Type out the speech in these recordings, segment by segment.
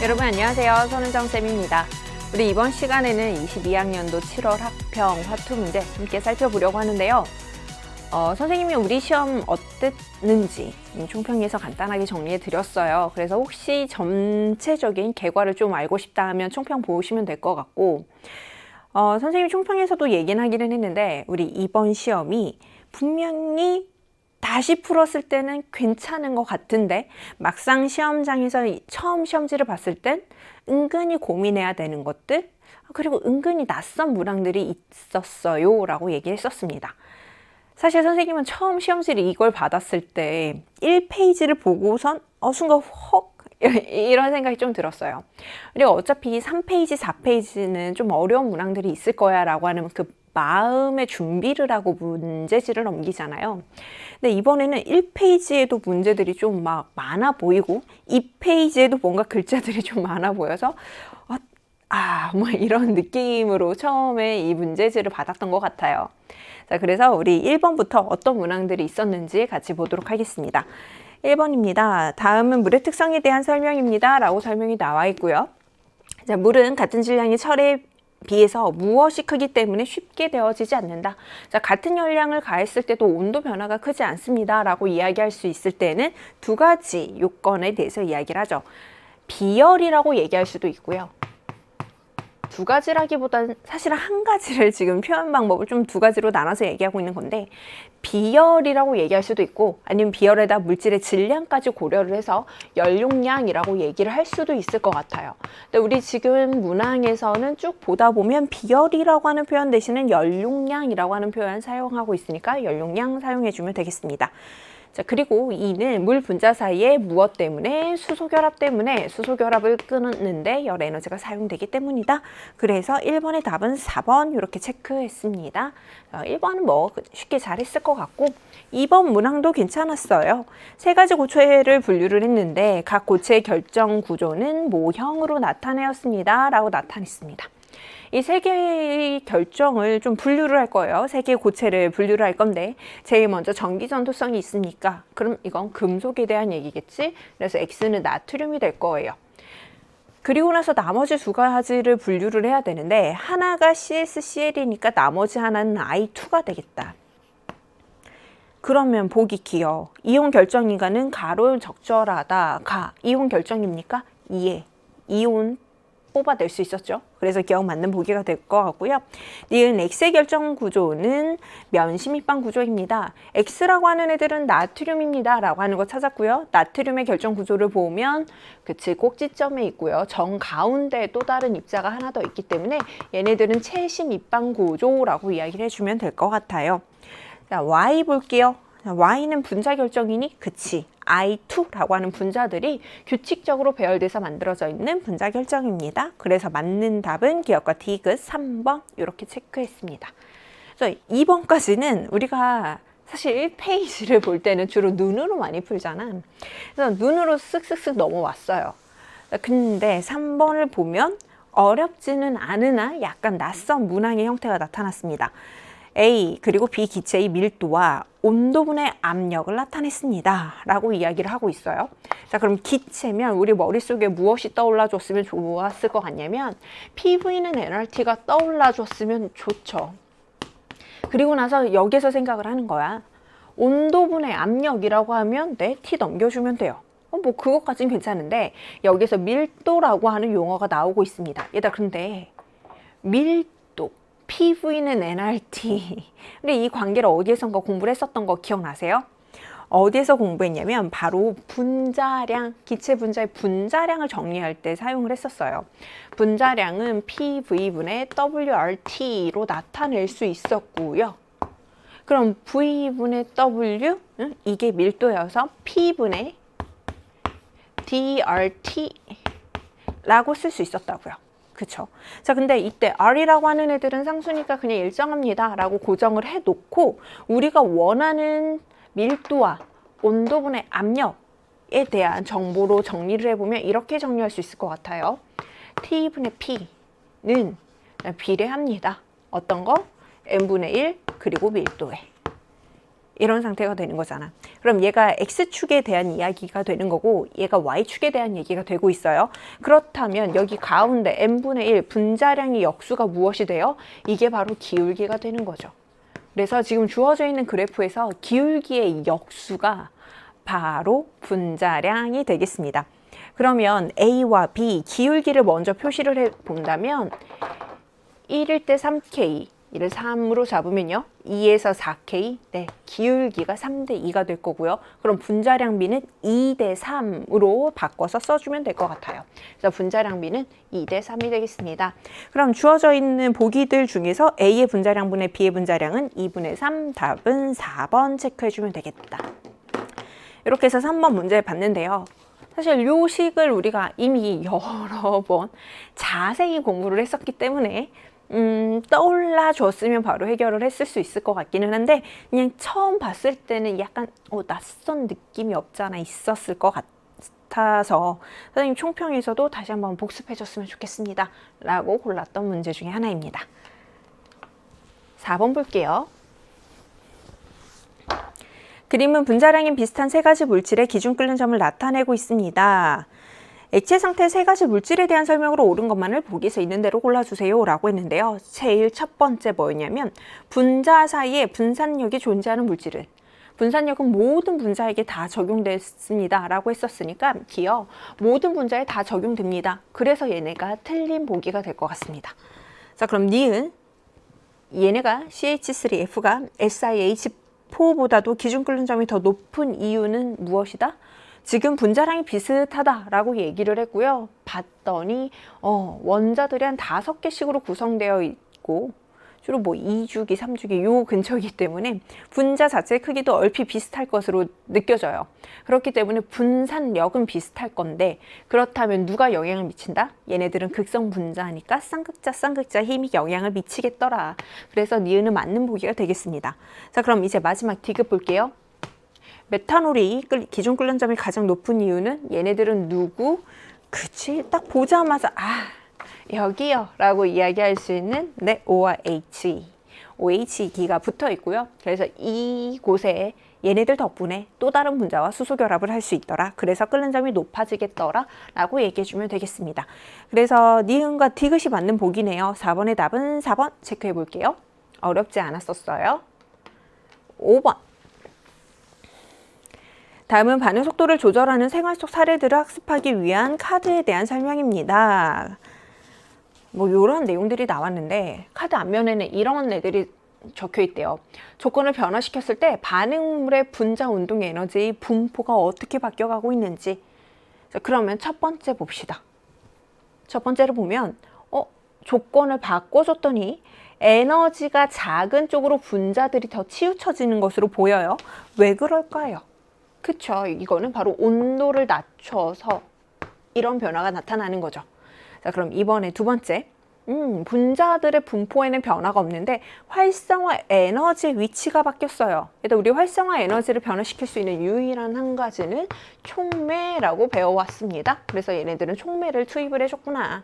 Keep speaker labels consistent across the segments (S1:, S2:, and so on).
S1: 여러분 안녕하세요. 손은정쌤입니다. 우리 이번 시간에는 22학년도 7월 학평 화투 문제 함께 살펴보려고 하는데요. 선생님이 우리 시험 어땠는지 총평에서 간단하게 정리해 드렸어요. 그래서 혹시 전체적인 결과를 좀 알고 싶다 하면 총평 보시면 될 것 같고, 선생님이 총평에서도 얘기는 하기는 했는데 우리 이번 시험이 분명히 다시 풀었을 때는 괜찮은 것 같은데 막상 시험장에서 처음 시험지를 봤을 땐 은근히 고민해야 되는 것들, 그리고 은근히 낯선 문항들이 있었어요 라고 얘기를 했었습니다. 사실 선생님은 처음 시험지를 이걸 받았을 때 1페이지를 보고선 순간 헉 이런 생각이 좀 들었어요. 그리고 어차피 3페이지, 4페이지는 좀 어려운 문항들이 있을 거야 라고 하는 그 마음의 준비를 하고 문제지를 넘기잖아요. 근데 이번에는 1페이지에도 문제들이 좀 막 많아 보이고 2페이지에도 뭔가 글자들이 좀 많아 보여서 뭐 이런 느낌으로 처음에 이 문제지를 받았던 것 같아요. 자, 그래서 우리 1번부터 어떤 문항들이 있었는지 같이 보도록 하겠습니다. 1번입니다. 다음은 물의 특성에 대한 설명입니다 라고 설명이 나와 있고요. 자, 물은 같은 질량의 철에 비해서 무엇이 크기 때문에 쉽게 데워지지 않는다. 자, 같은 열량을 가했을 때도 온도 변화가 크지 않습니다 라고 이야기할 수 있을 때는 두 가지 요건에 대해서 이야기를 하죠. 비열이라고 얘기할 수도 있고요. 두 가지라기보다는 사실 한 가지를 지금 표현 방법을 좀 두 가지로 나눠서 얘기하고 있는 건데, 비열이라고 얘기할 수도 있고 아니면 비열에다 물질의 질량까지 고려를 해서 열용량이라고 얘기를 할 수도 있을 것 같아요. 근데 우리 지금 문항에서는 쭉 보다 보면 비열이라고 하는 표현 대신에 열용량이라고 하는 표현 사용하고 있으니까 열용량 사용해주면 되겠습니다. 자, 그리고 이는 물 분자 사이에 무엇 때문에? 수소결합 때문에 수소결합을 끊는데 열 에너지가 사용되기 때문이다. 그래서 1번의 답은 4번 이렇게 체크했습니다. 1번은 뭐 쉽게 잘했을 것 같고 2번 문항도 괜찮았어요. 세 가지 고체를 분류를 했는데 각 고체의 결정 구조는 모형으로 나타내었습니다 라고 나타냈습니다. 이 세 개의 결정을 좀 분류를 할 거예요. 세 개의 고체를 분류를 할 건데 제일 먼저 전기 전도성이 있으니까 그럼 이건 금속에 대한 얘기겠지. 그래서 X는 나트륨이 될 거예요. 그리고 나서 나머지 두 가지를 분류를 해야 되는데 하나가 CsCl이니까 나머지 하나는 I2가 되겠다. 그러면 보기 기억. 이온 결정이가는 가로 적절하다. 이온 결정입니까? 예. 이온 뽑아낼 수 있었죠. 그래서 기억 맞는 보기가 될 것 같고요. 니은 X의 결정 구조는 면심입방 구조입니다. X라고 하는 애들은 나트륨입니다 라고 하는 거 찾았고요. 나트륨의 결정 구조를 보면 그치 꼭지점에 있고요. 정 가운데 또 다른 입자가 하나 더 있기 때문에 얘네들은 채심입방 구조라고 이야기를 해주면 될 것 같아요. 자, Y 볼게요. Y는 분자 결정이니 그치. I2라고 하는 분자들이 규칙적으로 배열돼서 만들어져 있는 분자 결정입니다. 그래서 맞는 답은 기억과 디귿 3번 이렇게 체크했습니다. 그래서 2번까지는 우리가 사실 1페이지를 볼 때는 주로 눈으로 많이 풀잖아. 그래서 눈으로 쓱쓱쓱 넘어왔어요. 근데 3번을 보면 어렵지는 않으나 약간 낯선 문항의 형태가 나타났습니다. A 그리고 B 기체의 밀도와 온도분의 압력을 나타냈습니다 라고 이야기를 하고 있어요. 자, 그럼 기체면 우리 머릿속에 무엇이 떠올라 줬으면 좋았을 것 같냐면 PV는 nRT가 떠올라 줬으면 좋죠. 그리고 나서 여기서 생각을 하는 거야. 온도분의 압력이라고 하면 네, T 넘겨주면 돼요. 뭐 그것까지는 괜찮은데 여기서 밀도라고 하는 용어가 나오고 있습니다. 얘들아, 근데 밀도 PV는 nRT. 근데 이 관계를 어디에선가 공부를 했었던 거 기억나세요? 어디에서 공부했냐면 바로 분자량, 기체 분자의 분자량을 정리할 때 사용을 했었어요. 분자량은 PV분의 WRT로 나타낼 수 있었고요. 그럼 V분의 W, 이게 밀도여서 P분의 DRT라고 쓸 수 있었다고요. 그쵸? 자, 근데 이때 R이라고 하는 애들은 상수니까 그냥 일정합니다 라고 고정을 해놓고 우리가 원하는 밀도와 온도분의 압력에 대한 정보로 정리를 해보면 이렇게 정리할 수 있을 것 같아요. T분의 P는 비례합니다. 어떤 거? N분의 1 그리고 밀도에. 이런 상태가 되는 거잖아. 그럼 얘가 X축에 대한 이야기가 되는 거고 얘가 Y축에 대한 얘기가 되고 있어요. 그렇다면 여기 가운데 n분의 1 분자량의 역수가 무엇이 돼요? 이게 바로 기울기가 되는 거죠. 그래서 지금 주어져 있는 그래프에서 기울기의 역수가 바로 분자량이 되겠습니다. 그러면 A와 B 기울기를 먼저 표시를 해본다면 1일 때 3K, 이를 3으로 잡으면요 2에서 4K, 네, 기울기가 3대 2가 될 거고요. 그럼 분자량 B는 2대 3으로 바꿔서 써주면 될 것 같아요. 그래서 분자량 B는 2대 3이 되겠습니다. 그럼 주어져 있는 보기들 중에서 A의 분자량분의 B의 분자량은 2분의 3, 답은 4번 체크해주면 되겠다. 이렇게 해서 3번 문제 봤는데요. 사실 요 식을 우리가 이미 여러 번 자세히 공부를 했었기 때문에 떠올라 줬으면 바로 해결을 했을 수 있을 것 같기는 한데 그냥 처음 봤을 때는 약간 낯선 느낌이 없잖아 있었을 것 같아서 선생님 총평에서도 다시 한번 복습해 줬으면 좋겠습니다 라고 골랐던 문제 중에 하나입니다. 4번 볼게요. 그림은 분자량인 비슷한 세 가지 물질의 기준 끓는 점을 나타내고 있습니다. 액체 상태 세 가지 물질에 대한 설명으로 옳은 것만을 보기에서 있는 대로 골라주세요 라고 했는데요. 제일 첫 번째 뭐였냐면 분자 사이에 분산력이 존재하는 물질은 분산력은 모든 분자에게 다 적용됐습니다 라고 했었으니까 기어 모든 분자에 다 적용됩니다. 그래서 얘네가 틀린 보기가 될 것 같습니다. 자, 그럼 니은 얘네가 CH3F가 SiH4보다도 기준 끓는 점이 더 높은 이유는 무엇이다? 지금 분자량이 비슷하다라고 얘기를 했고요. 봤더니 원자들이 한 5개씩으로 구성되어 있고 주로 뭐 2주기, 3주기 요 근처이기 때문에 분자 자체의 크기도 얼핏 비슷할 것으로 느껴져요. 그렇기 때문에 분산력은 비슷할 건데 그렇다면 누가 영향을 미친다? 얘네들은 극성 분자니까 쌍극자 힘이 영향을 미치겠더라. 그래서 니은은 맞는 보기가 되겠습니다. 자, 그럼 이제 마지막 디귿 볼게요. 메탄올이 기준 끓는 점이 가장 높은 이유는 얘네들은 누구? 그치? 딱 보자마자 여기요 라고 이야기할 수 있는 O와 H, OH2가 붙어 있고요. 그래서 이곳에 얘네들 덕분에 또 다른 분자와 수소 결합을 할 수 있더라. 그래서 끓는 점이 높아지겠더라 라고 얘기해 주면 되겠습니다. 그래서 니은과 디귿이 맞는 보기네요. 4번의 답은 4번 체크해 볼게요. 어렵지 않았었어요. 5번. 다음은 반응 속도를 조절하는 생활 속 사례들을 학습하기 위한 카드에 대한 설명입니다. 뭐 이런 내용들이 나왔는데 카드 앞면에는 이런 애들이 적혀 있대요. 조건을 변화시켰을 때 반응물의 분자 운동 에너지의 분포가 어떻게 바뀌어가고 있는지. 자, 그러면 첫 번째 봅시다. 첫 번째를 보면 조건을 바꿔줬더니 에너지가 작은 쪽으로 분자들이 더 치우쳐지는 것으로 보여요. 왜 그럴까요? 그쵸. 이거는 바로 온도를 낮춰서 이런 변화가 나타나는 거죠. 자, 그럼 이번에 두 번째. 분자들의 분포에는 변화가 없는데 활성화 에너지의 위치가 바뀌었어요. 일단 우리 활성화 에너지를 변화시킬 수 있는 유일한 한 가지는 촉매라고 배워왔습니다. 그래서 얘네들은 촉매를 투입을 해줬구나.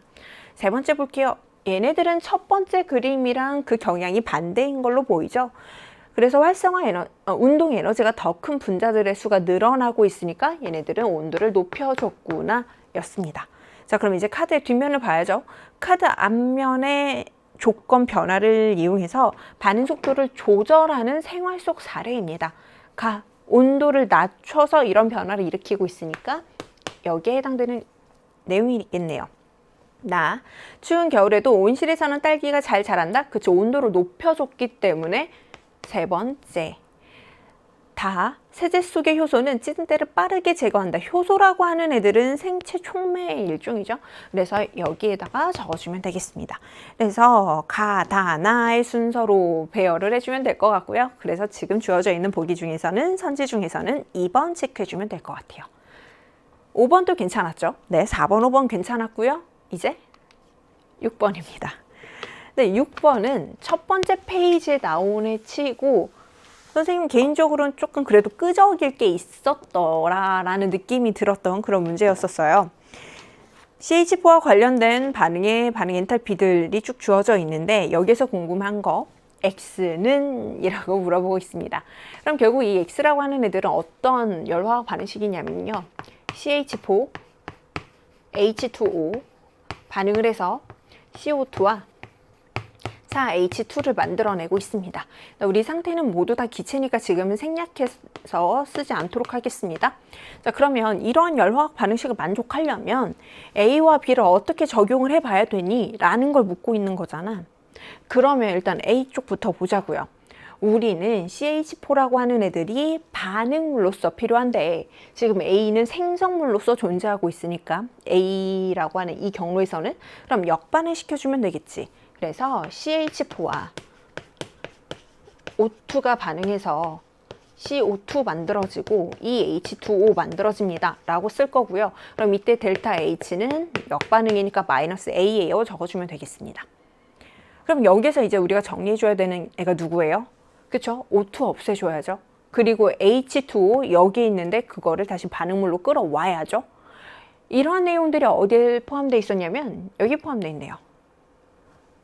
S1: 세 번째 볼게요. 얘네들은 첫 번째 그림이랑 그 경향이 반대인 걸로 보이죠. 그래서 활성화 운동 에너지가 더 큰 분자들의 수가 늘어나고 있으니까 얘네들은 온도를 높여줬구나 였습니다. 자, 그럼 이제 카드의 뒷면을 봐야죠. 카드 앞면의 조건 변화를 이용해서 반응 속도를 조절하는 생활 속 사례입니다. 온도를 낮춰서 이런 변화를 일으키고 있으니까 여기에 해당되는 내용이 있겠네요. 추운 겨울에도 온실에서는 딸기가 잘 자란다. 그쵸, 온도를 높여줬기 때문에. 세 번째, 세제 속의 효소는 찌든 때를 빠르게 제거한다. 효소라고 하는 애들은 생체 촉매의 일종이죠. 그래서 여기에다가 적어주면 되겠습니다. 그래서 나의 순서로 배열을 해주면 될 것 같고요. 그래서 지금 주어져 있는 보기 중에서는 선지 중에서는 2번 체크해주면 될 것 같아요. 5번도 괜찮았죠? 네, 4번, 5번 괜찮았고요. 이제 6번입니다. 네, 6번은 첫 번째 페이지에 나온 애 치고 선생님 개인적으로는 조금 그래도 끄적일 게 있었더라라는 느낌이 들었던 그런 문제였었어요. CH4와 관련된 반응 엔탈피들이 쭉 주어져 있는데 여기서 궁금한 거 X는? 이라고 물어보고 있습니다. 그럼 결국 이 X라고 하는 애들은 어떤 열화학 반응식이냐면요. CH4, H2O 반응을 해서 CO2와 4H2를 만들어내고 있습니다. 우리 상태는 모두 다 기체니까 지금은 생략해서 쓰지 않도록 하겠습니다. 자, 그러면 이러한 열화학 반응식을 만족하려면 A와 B를 어떻게 적용을 해봐야 되니? 라는 걸 묻고 있는 거잖아. 그러면 일단 A 쪽부터 보자고요. 우리는 CH4라고 하는 애들이 반응물로서 필요한데 지금 A는 생성물로서 존재하고 있으니까 A라고 하는 이 경로에서는 그럼 역반응 시켜주면 되겠지. 그래서 CH4와 O2가 반응해서 CO2 만들어지고 이 H2O 만들어집니다 라고 쓸 거고요. 그럼 이때 델타 H는 역반응이니까 마이너스 A예요 적어주면 되겠습니다. 그럼 여기서 이제 우리가 정리해줘야 되는 애가 누구예요? 그쵸? O2 없애줘야죠. 그리고 H2O 여기에 있는데 그거를 다시 반응물로 끌어와야죠. 이런 내용들이 어디에 포함되어 있었냐면 여기 포함되어 있네요.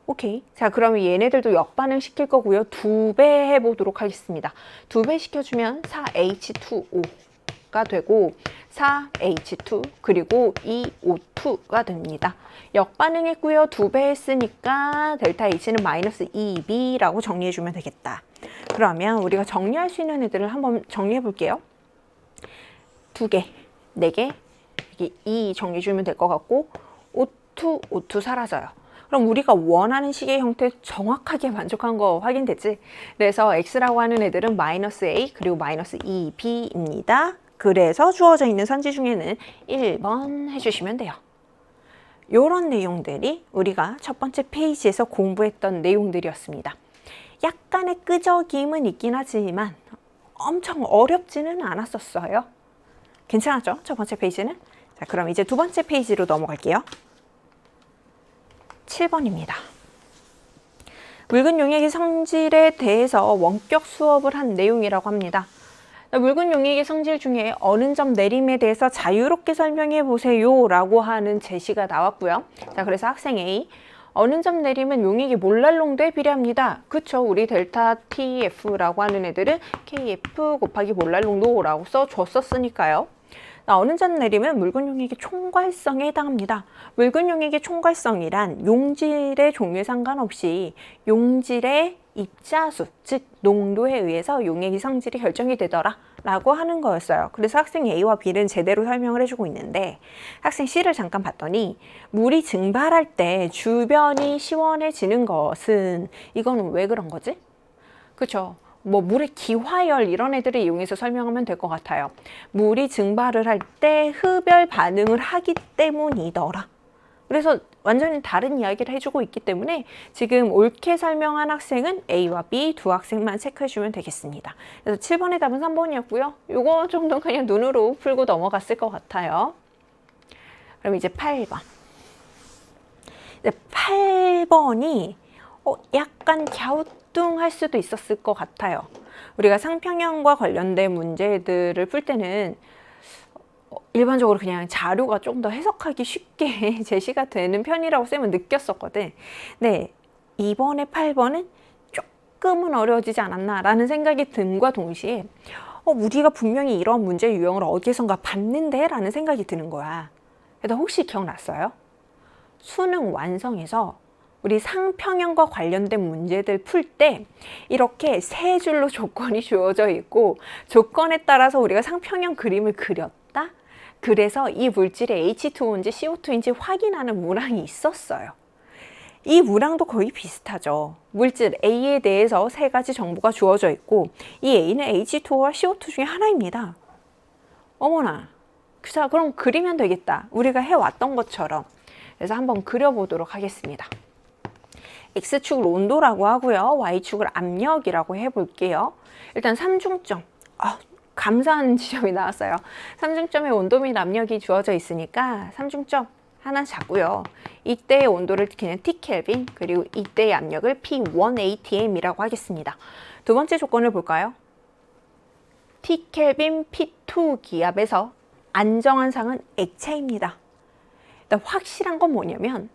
S1: 오케이. 자, 그러면 얘네들도 역반응 시킬 거고요. 2배 해보도록 하겠습니다. 2배 시켜주면 4H2O가 되고 4H2 그리고 2O2가 됩니다. 역반응했고요. 2배 했으니까 델타 H는 마이너스 2B라고 정리해주면 되겠다. 그러면 우리가 정리할 수 있는 애들을 한번 정리해 볼게요. 2개, 4개, 여기 2 정리해주면 될 것 같고 O2, O2 사라져요. 그럼 우리가 원하는 식의 형태 정확하게 만족한 거 확인됐지? 그래서 X라고 하는 애들은 마이너스 A 그리고 마이너스 2B입니다. 그래서 주어져 있는 선지 중에는 1번 해주시면 돼요. 이런 내용들이 우리가 첫 번째 페이지에서 공부했던 내용들이었습니다. 약간의 끄적임은 있긴 하지만 엄청 어렵지는 않았었어요. 괜찮았죠? 첫 번째 페이지는? 자, 그럼 이제 두 번째 페이지로 넘어갈게요. 7번입니다. 묽은 용액의 성질에 대해서 원격 수업을 한 내용이라고 합니다. 묽은 용액의 성질 중에 어느 점 내림에 대해서 자유롭게 설명해 보세요 라고 하는 제시가 나왔고요. 자, 그래서 학생 A, 어느 점 내림은 용액이 몰랄 농도에 비례합니다. 그쵸? 우리 델타 TF라고 하는 애들은 KF 곱하기 몰랄 농도라고 써줬었으니까요. 어느 점 내림은 묽은 용액의 총괄성에 해당합니다. 묽은 용액의 총괄성이란 용질의 종류에 상관없이 용질의 입자수, 즉 농도에 의해서 용액의 성질이 결정이 되더라 라고 하는 거였어요. 그래서 학생 A와 B는 제대로 설명을 해주고 있는데 학생 C를 잠깐 봤더니 물이 증발할 때 주변이 시원해지는 것은 이거는 왜 그런 거지? 그쵸? 뭐 물의 기화열 이런 애들을 이용해서 설명하면 될 것 같아요. 물이 증발을 할 때 흡열 반응을 하기 때문이더라. 그래서 완전히 다른 이야기를 해주고 있기 때문에 지금 옳게 설명한 학생은 A와 B 두 학생만 체크해주면 되겠습니다. 그래서 7번의 답은 3번이었고요. 요거 정도 그냥 눈으로 풀고 넘어갔을 것 같아요. 그럼 이제 8번. 이제 8번이 약간 갸우뚱할 수도 있었을 것 같아요. 우리가 상평형과 관련된 문제들을 풀 때는 일반적으로 그냥 자료가 좀 더 해석하기 쉽게 제시가 되는 편이라고 쌤은 느꼈었거든. 네, 이번에 8번은 조금은 어려워지지 않았나 라는 생각이 든과 동시에 우리가 분명히 이런 문제 유형을 어디선가 봤는데 라는 생각이 드는 거야. 그래서 혹시 기억났어요? 수능 완성에서 우리 상평형과 관련된 문제들 풀 때 이렇게 세 줄로 조건이 주어져 있고 조건에 따라서 우리가 상평형 그림을 그렸다? 그래서 이 물질의 H2O인지 CO2인지 확인하는 문항이 있었어요. 이 문항도 거의 비슷하죠. 물질 A에 대해서 세 가지 정보가 주어져 있고 이 A는 H2O와 CO2 중에 하나입니다. 어머나, 자, 그럼 그리면 되겠다. 우리가 해왔던 것처럼. 그래서 한번 그려보도록 하겠습니다. X축을 온도라고 하고요. Y축을 압력이라고 해볼게요. 일단 삼중점. 감사한 지점이 나왔어요. 삼중점에 온도 및 압력이 주어져 있으니까 삼중점 하나 잡고요. 이때의 온도를 그냥 T켈빈 그리고 이때의 압력을 P1ATM이라고 하겠습니다. 두 번째 조건을 볼까요? T켈빈 P2 기압에서 안정한 상은 액체입니다. 일단 확실한 건 뭐냐면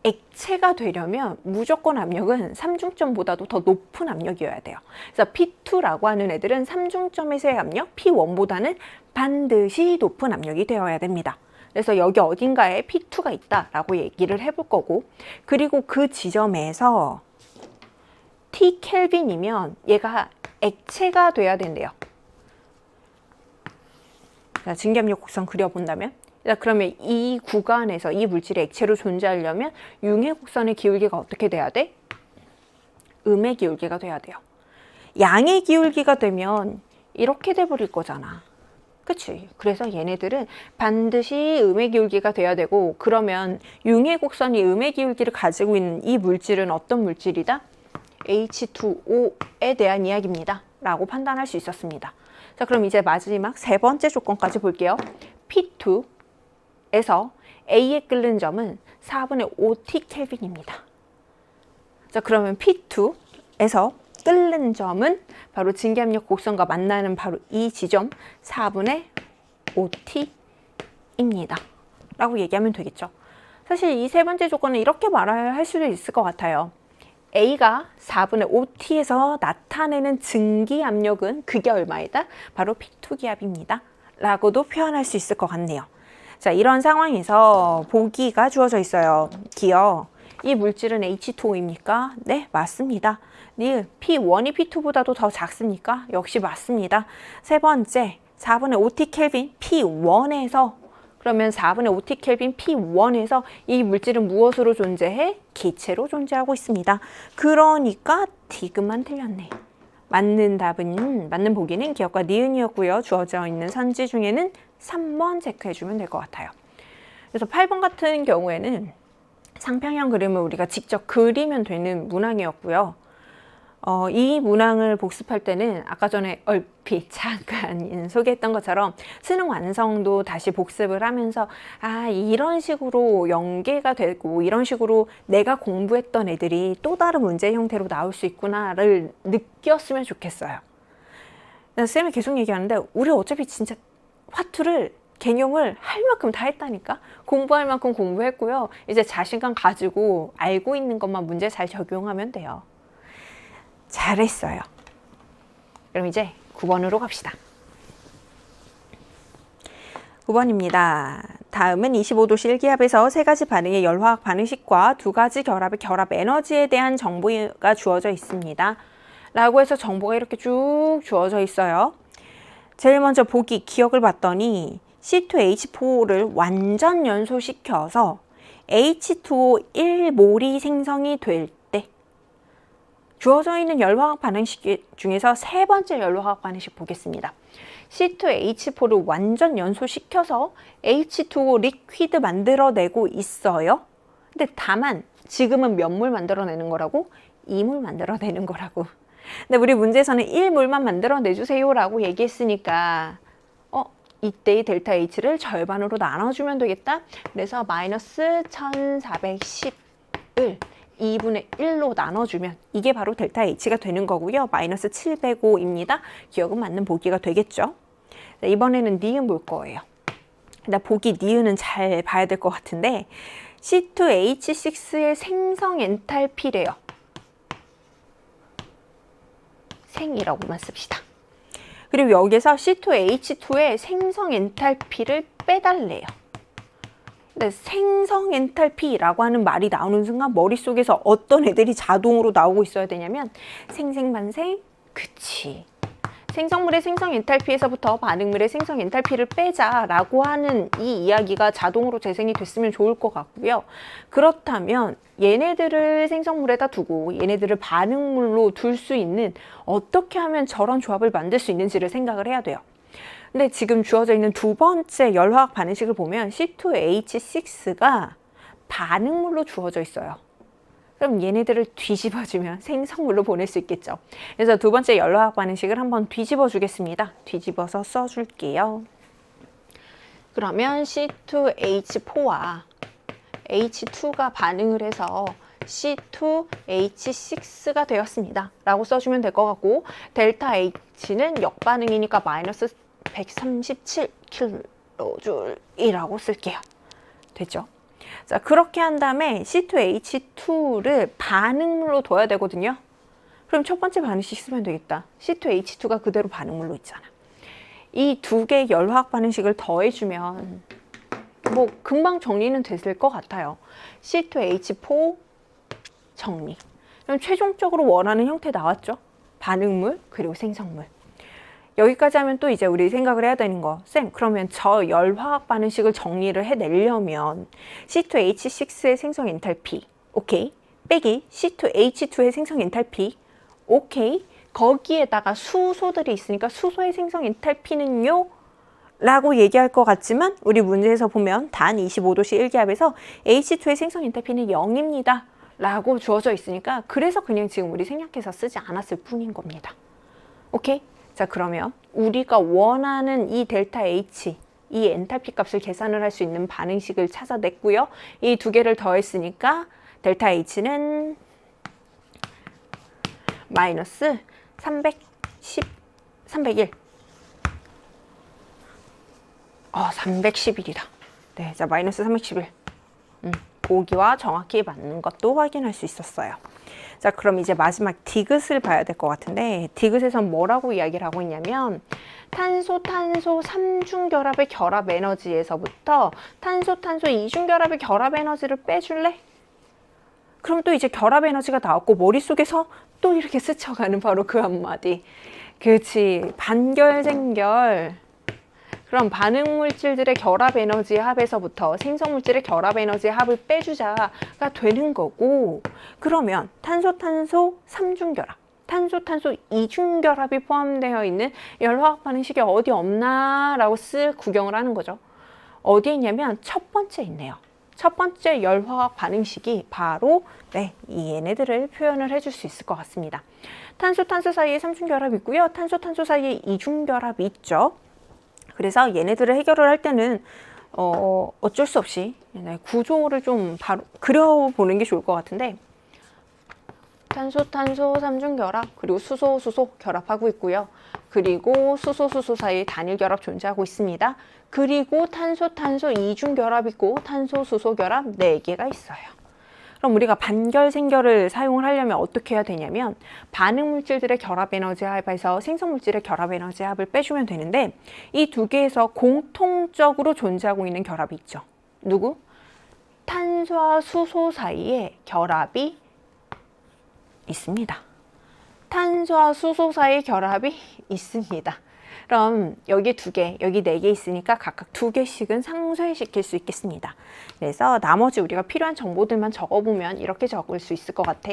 S1: 액체가 되려면 무조건 압력은 삼중점보다도 더 높은 압력이어야 돼요. 그래서 P2라고 하는 애들은 삼중점에서의 압력 P1보다는 반드시 높은 압력이 되어야 됩니다. 그래서 여기 어딘가에 P2가 있다라고 얘기를 해볼 거고, 그리고 그 지점에서 T 켈빈이면 얘가 액체가 돼야 된대요. 자, 증기압력 곡선 그려본다면, 그러면 이 구간에서 이 물질이 액체로 존재하려면 융의 곡선의 기울기가 어떻게 돼야 돼? 음의 기울기가 돼야 돼요. 양의 기울기가 되면 이렇게 돼버릴 거잖아. 그치? 그래서 얘네들은 반드시 음의 기울기가 돼야 되고, 그러면 융의 곡선이 음의 기울기를 가지고 있는 이 물질은 어떤 물질이다? H2O에 대한 이야기입니다. 라고 판단할 수 있었습니다. 자, 그럼 이제 마지막 세 번째 조건까지 볼게요. P2에서 A에 끓는 점은 4분의 5T 켈빈입니다. 자, 그러면 P2에서 끓는 점은 바로 증기압력 곡선과 만나는 바로 이 지점 4분의 5T입니다. 라고 얘기하면 되겠죠. 사실 이 세 번째 조건은 이렇게 말할 수도 있을 것 같아요. A가 4분의 5T에서 나타내는 증기압력은 그게 얼마이다? 바로 P2 기압입니다. 라고도 표현할 수 있을 것 같네요. 자, 이런 상황에서 보기가 주어져 있어요. 기억. 이 물질은 H2O입니까? 네, 맞습니다. P1이 P2보다도 더 작습니까? 역시 맞습니다. 세 번째, 4분의 5T 켈빈 P1에서, 그러면 4분의 5T 켈빈 P1에서 이 물질은 무엇으로 존재해? 기체로 존재하고 있습니다. 그러니까 디귿만 틀렸네. 맞는 답은, 맞는 보기는 기억과 니은이었고요. 주어져 있는 선지 중에는 3번 체크해주면 될 것 같아요. 그래서 8번 같은 경우에는 상평형 그림을 우리가 직접 그리면 되는 문항이었고요. 이 문항을 복습할 때는 아까 전에 얼핏 잠깐 소개했던 것처럼 수능 완성도 다시 복습을 하면서 이런 식으로 연계가 되고 이런 식으로 내가 공부했던 애들이 또 다른 문제 형태로 나올 수 있구나를 느꼈으면 좋겠어요. 쌤이 계속 얘기하는데 우리 어차피 진짜 화투를 개념을 할 만큼 다 했다니까. 공부할 만큼 공부했고요. 이제 자신감 가지고 알고 있는 것만 문제 잘 적용하면 돼요. 잘했어요. 그럼 이제 9번으로 갑시다. 9번입니다. 다음은 25도씨 일기압에서 세 가지 반응의 열화학 반응식과 두 가지 결합의 결합 에너지에 대한 정보가 주어져 있습니다. 라고 해서 정보가 이렇게 쭉 주어져 있어요. 제일 먼저 보기 기억을 봤더니 C2H4를 완전 연소시켜서 H2O 1몰이 생성이 될 때 주어져 있는 열화학 반응식 중에서 세 번째 열화학 반응식 보겠습니다. C2H4를 완전 연소시켜서 H2O 리퀴드 만들어내고 있어요. 근데 다만 지금은 몇 몰 만들어내는 거라고? 2몰 만들어내는 거라고. 근데 우리 문제에서는 1몰만 만들어내주세요 라고 얘기했으니까 이때의 델타 H를 절반으로 나눠주면 되겠다. 그래서 마이너스 1410을 2분의 1로 나눠주면 이게 바로 델타 H가 되는 거고요. 마이너스 705입니다. 기억은 맞는 보기가 되겠죠. 자, 이번에는 니은 볼 거예요. 나 보기 니은은 잘 봐야 될 것 같은데 C2H6의 생성 엔탈피래요. 생이라고만 씁시다. 그리고 여기서 C2H2의 생성 엔탈피를 빼달래요. 근데 생성 엔탈피라고 하는 말이 나오는 순간 머릿속에서 어떤 애들이 자동으로 나오고 있어야 되냐면 생생반생, 그치. 생성물의 생성 엔탈피에서부터 반응물의 생성 엔탈피를 빼자라고 하는 이 이야기가 자동으로 재생이 됐으면 좋을 것 같고요. 그렇다면 얘네들을 생성물에다 두고 얘네들을 반응물로 둘 수 있는 어떻게 하면 저런 조합을 만들 수 있는지를 생각을 해야 돼요. 근데 지금 주어져 있는 두 번째 열화학 반응식을 보면 C2H6가 반응물로 주어져 있어요. 그럼 얘네들을 뒤집어주면 생성물로 보낼 수 있겠죠. 그래서 두 번째 열화학 반응식을 한번 뒤집어 주겠습니다. 뒤집어서 써줄게요. 그러면 C2H4와 H2가 반응을 해서 C2H6가 되었습니다. 라고 써주면 될 것 같고 델타 H는 역반응이니까 마이너스 137kJ이라고 쓸게요. 됐죠? 자, 그렇게 한 다음에 C2H2를 반응물로 둬야 되거든요. 그럼 첫 번째 반응식 쓰면 되겠다. C2H2가 그대로 반응물로 있잖아. 이 두 개의 열화학 반응식을 더해주면 뭐 금방 정리는 됐을 것 같아요. C2H4 정리. 그럼 최종적으로 원하는 형태 나왔죠? 반응물 그리고 생성물. 여기까지 하면 또 이제 우리 생각을 해야 되는 거. 쌤, 그러면 저 열화학 반응식을 정리를 해내려면 C2H6의 생성 엔탈피, 오케이. 빼기 C2H2의 생성 엔탈피, 오케이. 거기에다가 수소들이 있으니까 수소의 생성 엔탈피는요? 라고 얘기할 것 같지만 우리 문제에서 보면 단 25도씨 1기압에서 H2의 생성 엔탈피는 0입니다. 라고 주어져 있으니까 그래서 그냥 지금 우리 생략해서 쓰지 않았을 뿐인 겁니다. 오케이? 자, 그러면 우리가 원하는 이 델타 H, 이 엔탈피 값을 계산을 할 수 있는 반응식을 찾아냈고요. 이 두 개를 더했으니까 델타 H는 마이너스 301. 311이다. 네, 자, 마이너스 311. 보기와 정확히 맞는 것도 확인할 수 있었어요. 자, 그럼 이제 마지막 디귿을 봐야 될 것 같은데 디귿에선 뭐라고 이야기를 하고 있냐면 탄소 3중결합의 결합 에너지에서부터 탄소 2중결합의 결합 에너지를 빼줄래? 그럼 또 이제 결합 에너지가 나왔고 머릿속에서 또 이렇게 스쳐가는 바로 그 한마디. 그렇지. 반결생결. 그럼 반응물질들의 결합 에너지의 합에서부터 생성물질의 결합 에너지의 합을 빼주자가 되는 거고, 그러면 탄소 3중결합, 탄소 2중결합이 포함되어 있는 열화학 반응식이 어디 없나 라고 쓱 구경을 하는 거죠. 어디에 있냐면 첫 번째 있네요. 첫 번째 열화학 반응식이 바로 이 얘네들을 표현을 해줄 수 있을 것 같습니다. 탄소 사이에 3중결합이 있고요. 탄소 사이에 2중결합이 있죠. 그래서 얘네들을 해결을 할 때는 어쩔 수 없이 구조를 좀 바로 그려보는 게 좋을 것 같은데, 탄소 3중결합, 그리고 수소 결합하고 있고요. 그리고 수소 사이에 단일 결합 존재하고 있습니다. 그리고 탄소 2중결합 있고 탄소 결합 4개가 있어요. 그럼 우리가 반결생결을 사용을 하려면 어떻게 해야 되냐면 반응물질들의 결합 에너지 합에서 생성물질의 결합 에너지 합을 빼주면 되는데, 이 두 개에서 공통적으로 존재하고 있는 결합이 있죠. 누구? 탄소와 수소 사이에 결합이 있습니다. 탄소와 수소 사이에 결합이 있습니다. 그럼 여기 2개, 여기 4개 있으니까 각각 2개씩은 상쇄시킬 수 있겠습니다. 그래서 나머지 우리가 필요한 정보들만 적어보면 이렇게 적을 수 있을 것 같아.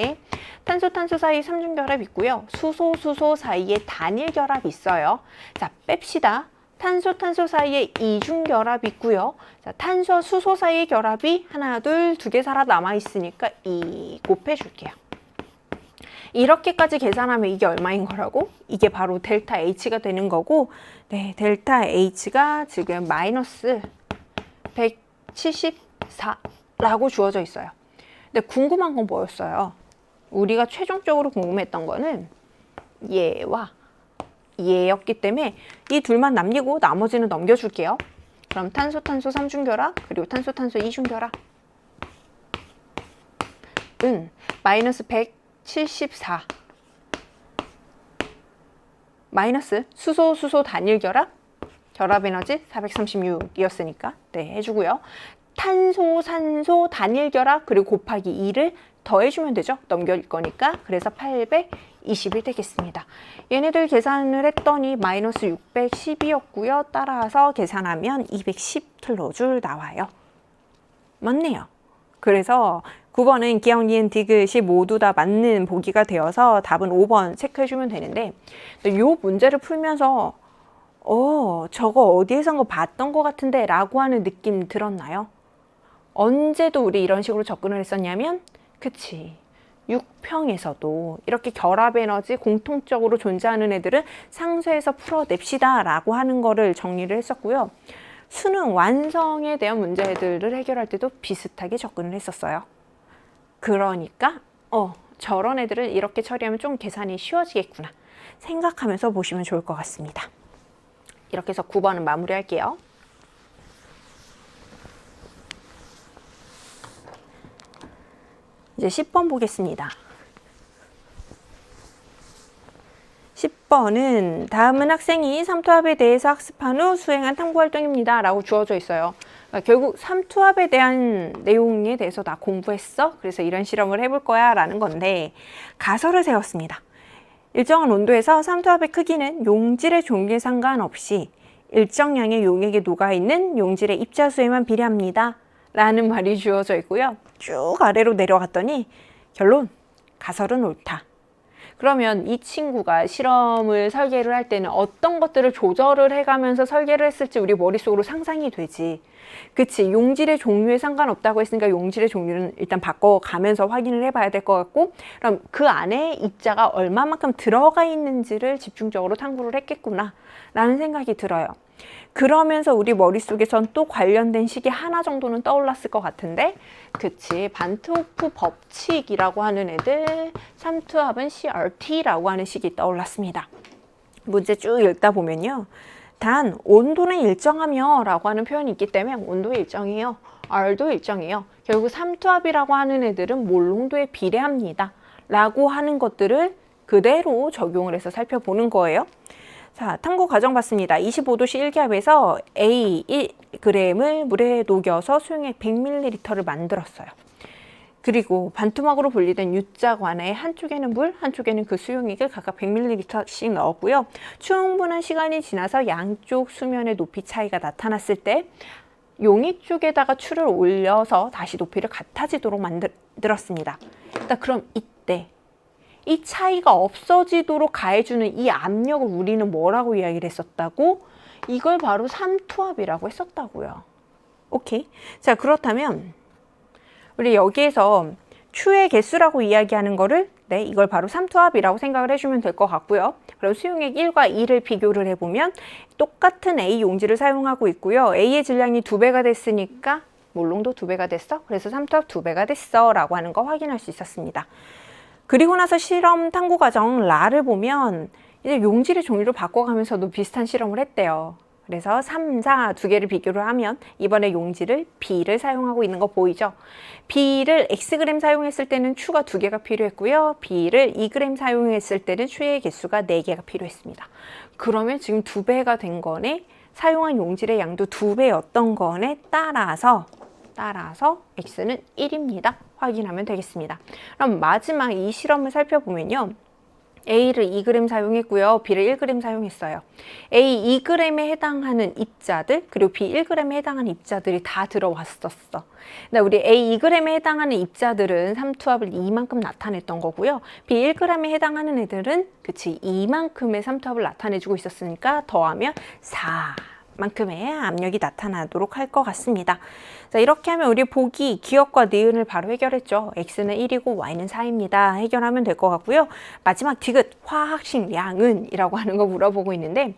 S1: 탄소 사이에 3중결합 있고요. 수소 사이에 단일 결합이 있어요. 자, 뺍시다. 탄소 사이에 2중결합이 있고요. 자, 탄소와 수소 사이의 결합이 하나, 둘, 2개 살아 남아있으니까 2 곱해줄게요. 이렇게까지 계산하면 이게 얼마인 거라고? 이게 바로 델타 H가 되는 거고, 네, 델타 H가 지금 마이너스 174라고 주어져 있어요. 근데 궁금한 건 뭐였어요? 우리가 최종적으로 궁금했던 거는 얘와 얘였기 때문에 이 둘만 남기고 나머지는 넘겨줄게요. 그럼 탄소 3중결합, 그리고 탄소 2중결합 은 마이너스 174 마이너스 수소 단일 결합 에너지 436이었으니까 해주고요. 탄소 단일 결합 그리고 곱하기 2를 더해주면 되죠. 넘길 거니까. 그래서 820이 되겠습니다. 얘네들 계산을 했더니 마이너스 612였고요. 따라서 계산하면 210kJ 나와요. 맞네요. 그래서 9번은 기억, 니은, 디귿이 모두 다 맞는 보기가 되어서 답은 5번 체크해주면 되는데, 이 문제를 풀면서 저거 어디에선가 봤던 것 같은데 라고 하는 느낌 들었나요? 언제도 우리 이런 식으로 접근을 했었냐면, 그치, 6평에서도 이렇게 결합 에너지 공통적으로 존재하는 애들은 상쇄해서 풀어냅시다 라고 하는 거를 정리를 했었고요. 수능 완성에 대한 문제들을 해결할 때도 비슷하게 접근을 했었어요. 그러니까 저런 애들을 이렇게 처리하면 좀 계산이 쉬워지겠구나 생각하면서 보시면 좋을 것 같습니다. 이렇게 해서 9번은 마무리할게요. 이제 10번 보겠습니다. 10번은 다음은 학생이 삼투압에 대해서 학습한 후 수행한 탐구활동입니다 라고 주어져 있어요. 그러니까 결국 삼투압에 대한 내용에 대해서 다 공부했어? 그래서 이런 실험을 해볼 거야 라는 건데, 가설을 세웠습니다. 일정한 온도에서 삼투압의 크기는 용질의 종류에 상관없이 일정량의 용액에 녹아있는 용질의 입자수에만 비례합니다 라는 말이 주어져 있고요. 쭉 아래로 내려갔더니 결론, 가설은 옳다. 그러면 이 친구가 실험을 설계를 할 때는 어떤 것들을 조절을 해가면서 설계를 했을지 우리 머릿속으로 상상이 되지. 그치, 용질의 종류에 상관없다고 했으니까 용질의 종류는 일단 바꿔가면서 확인을 해봐야 될 것 같고, 그럼 그 안에 입자가 얼마만큼 들어가 있는지를 집중적으로 탐구를 했겠구나 라는 생각이 들어요. 그러면서 우리 머릿속에선 또 관련된 식이 하나 정도는 떠올랐을 것 같은데, 그치, 반트호프 법칙이라고 하는 애들, 삼투압은 CRT라고 하는 식이 떠올랐습니다. 문제 쭉 읽다 보면요, 단 온도는 일정하며 라고 하는 표현이 있기 때문에 온도 일정이에요, R도 일정이에요. 결국 삼투압이라고 하는 애들은 몰농도에 비례합니다 라고 하는 것들을 그대로 적용을 해서 살펴보는 거예요. 자, 탐구 과정 봤습니다. 25도씨 1기압에서 A 1g을 물에 녹여서 수용액 100ml를 만들었어요. 그리고 반토막으로 분리된 U자관에 한쪽에는 물, 한쪽에는 그 수용액을 각각 100ml씩 넣었고요. 충분한 시간이 지나서 양쪽 수면의 높이 차이가 나타났을 때 용액 쪽에다가 추를 올려서 다시 높이를 같아지도록 만들었습니다. 일단 그럼 이때 이 차이가 없어지도록 가해주는 이 압력을 우리는 뭐라고 이야기를 했었다고? 이걸 바로 삼투압이라고 했었다고요. 오케이. 자, 그렇다면 우리 여기에서 추의 개수라고 이야기하는 거를 이걸 바로 삼투압이라고 생각을 해주면 될 것 같고요. 그럼 수용액 1과 2를 비교를 해보면 똑같은 A 용지를 사용하고 있고요. A의 질량이 2배가 됐으니까 몰농도 2배가 됐어? 그래서 삼투압 2배가 됐어 라고 하는 거 확인할 수 있었습니다. 그리고 나서 실험 탐구 과정 라를 보면 이제 용질의 종류를 바꿔가면서도 비슷한 실험을 했대요. 그래서 3, 4 두 개를 비교를 하면 이번에 용질을 B를 사용하고 있는 거 보이죠? B를 Xg 사용했을 때는 추가 2개가 필요했고요. B를 2g 사용했을 때는 추의 개수가 4개가 필요했습니다. 그러면 지금 2배가 된 거네, 사용한 용질의 양도 2배였던 거네 따라서 X는 1입니다. 확인하면 되겠습니다. 그럼 마지막 이 실험을 살펴보면요. A를 2g 사용했고요. B를 1g 사용했어요. A 2g에 해당하는 입자들, 그리고 B 1g에 해당하는 입자들이 다 들어왔었어. 근데 우리 A 2g에 해당하는 입자들은 삼투압을 이만큼 나타냈던 거고요. B 1g에 해당하는 애들은 그치, 이만큼의 삼투압을 나타내주고 있었으니까 더하면 4만큼의 압력이 나타나도록 할 것 같습니다. 자, 이렇게 하면 우리 보기 기억과 니은을 바로 해결했죠. X는 1이고 Y는 4입니다. 해결하면 될 것 같고요. 마지막 디귿, 화학식량은 이라고 하는 거 물어보고 있는데,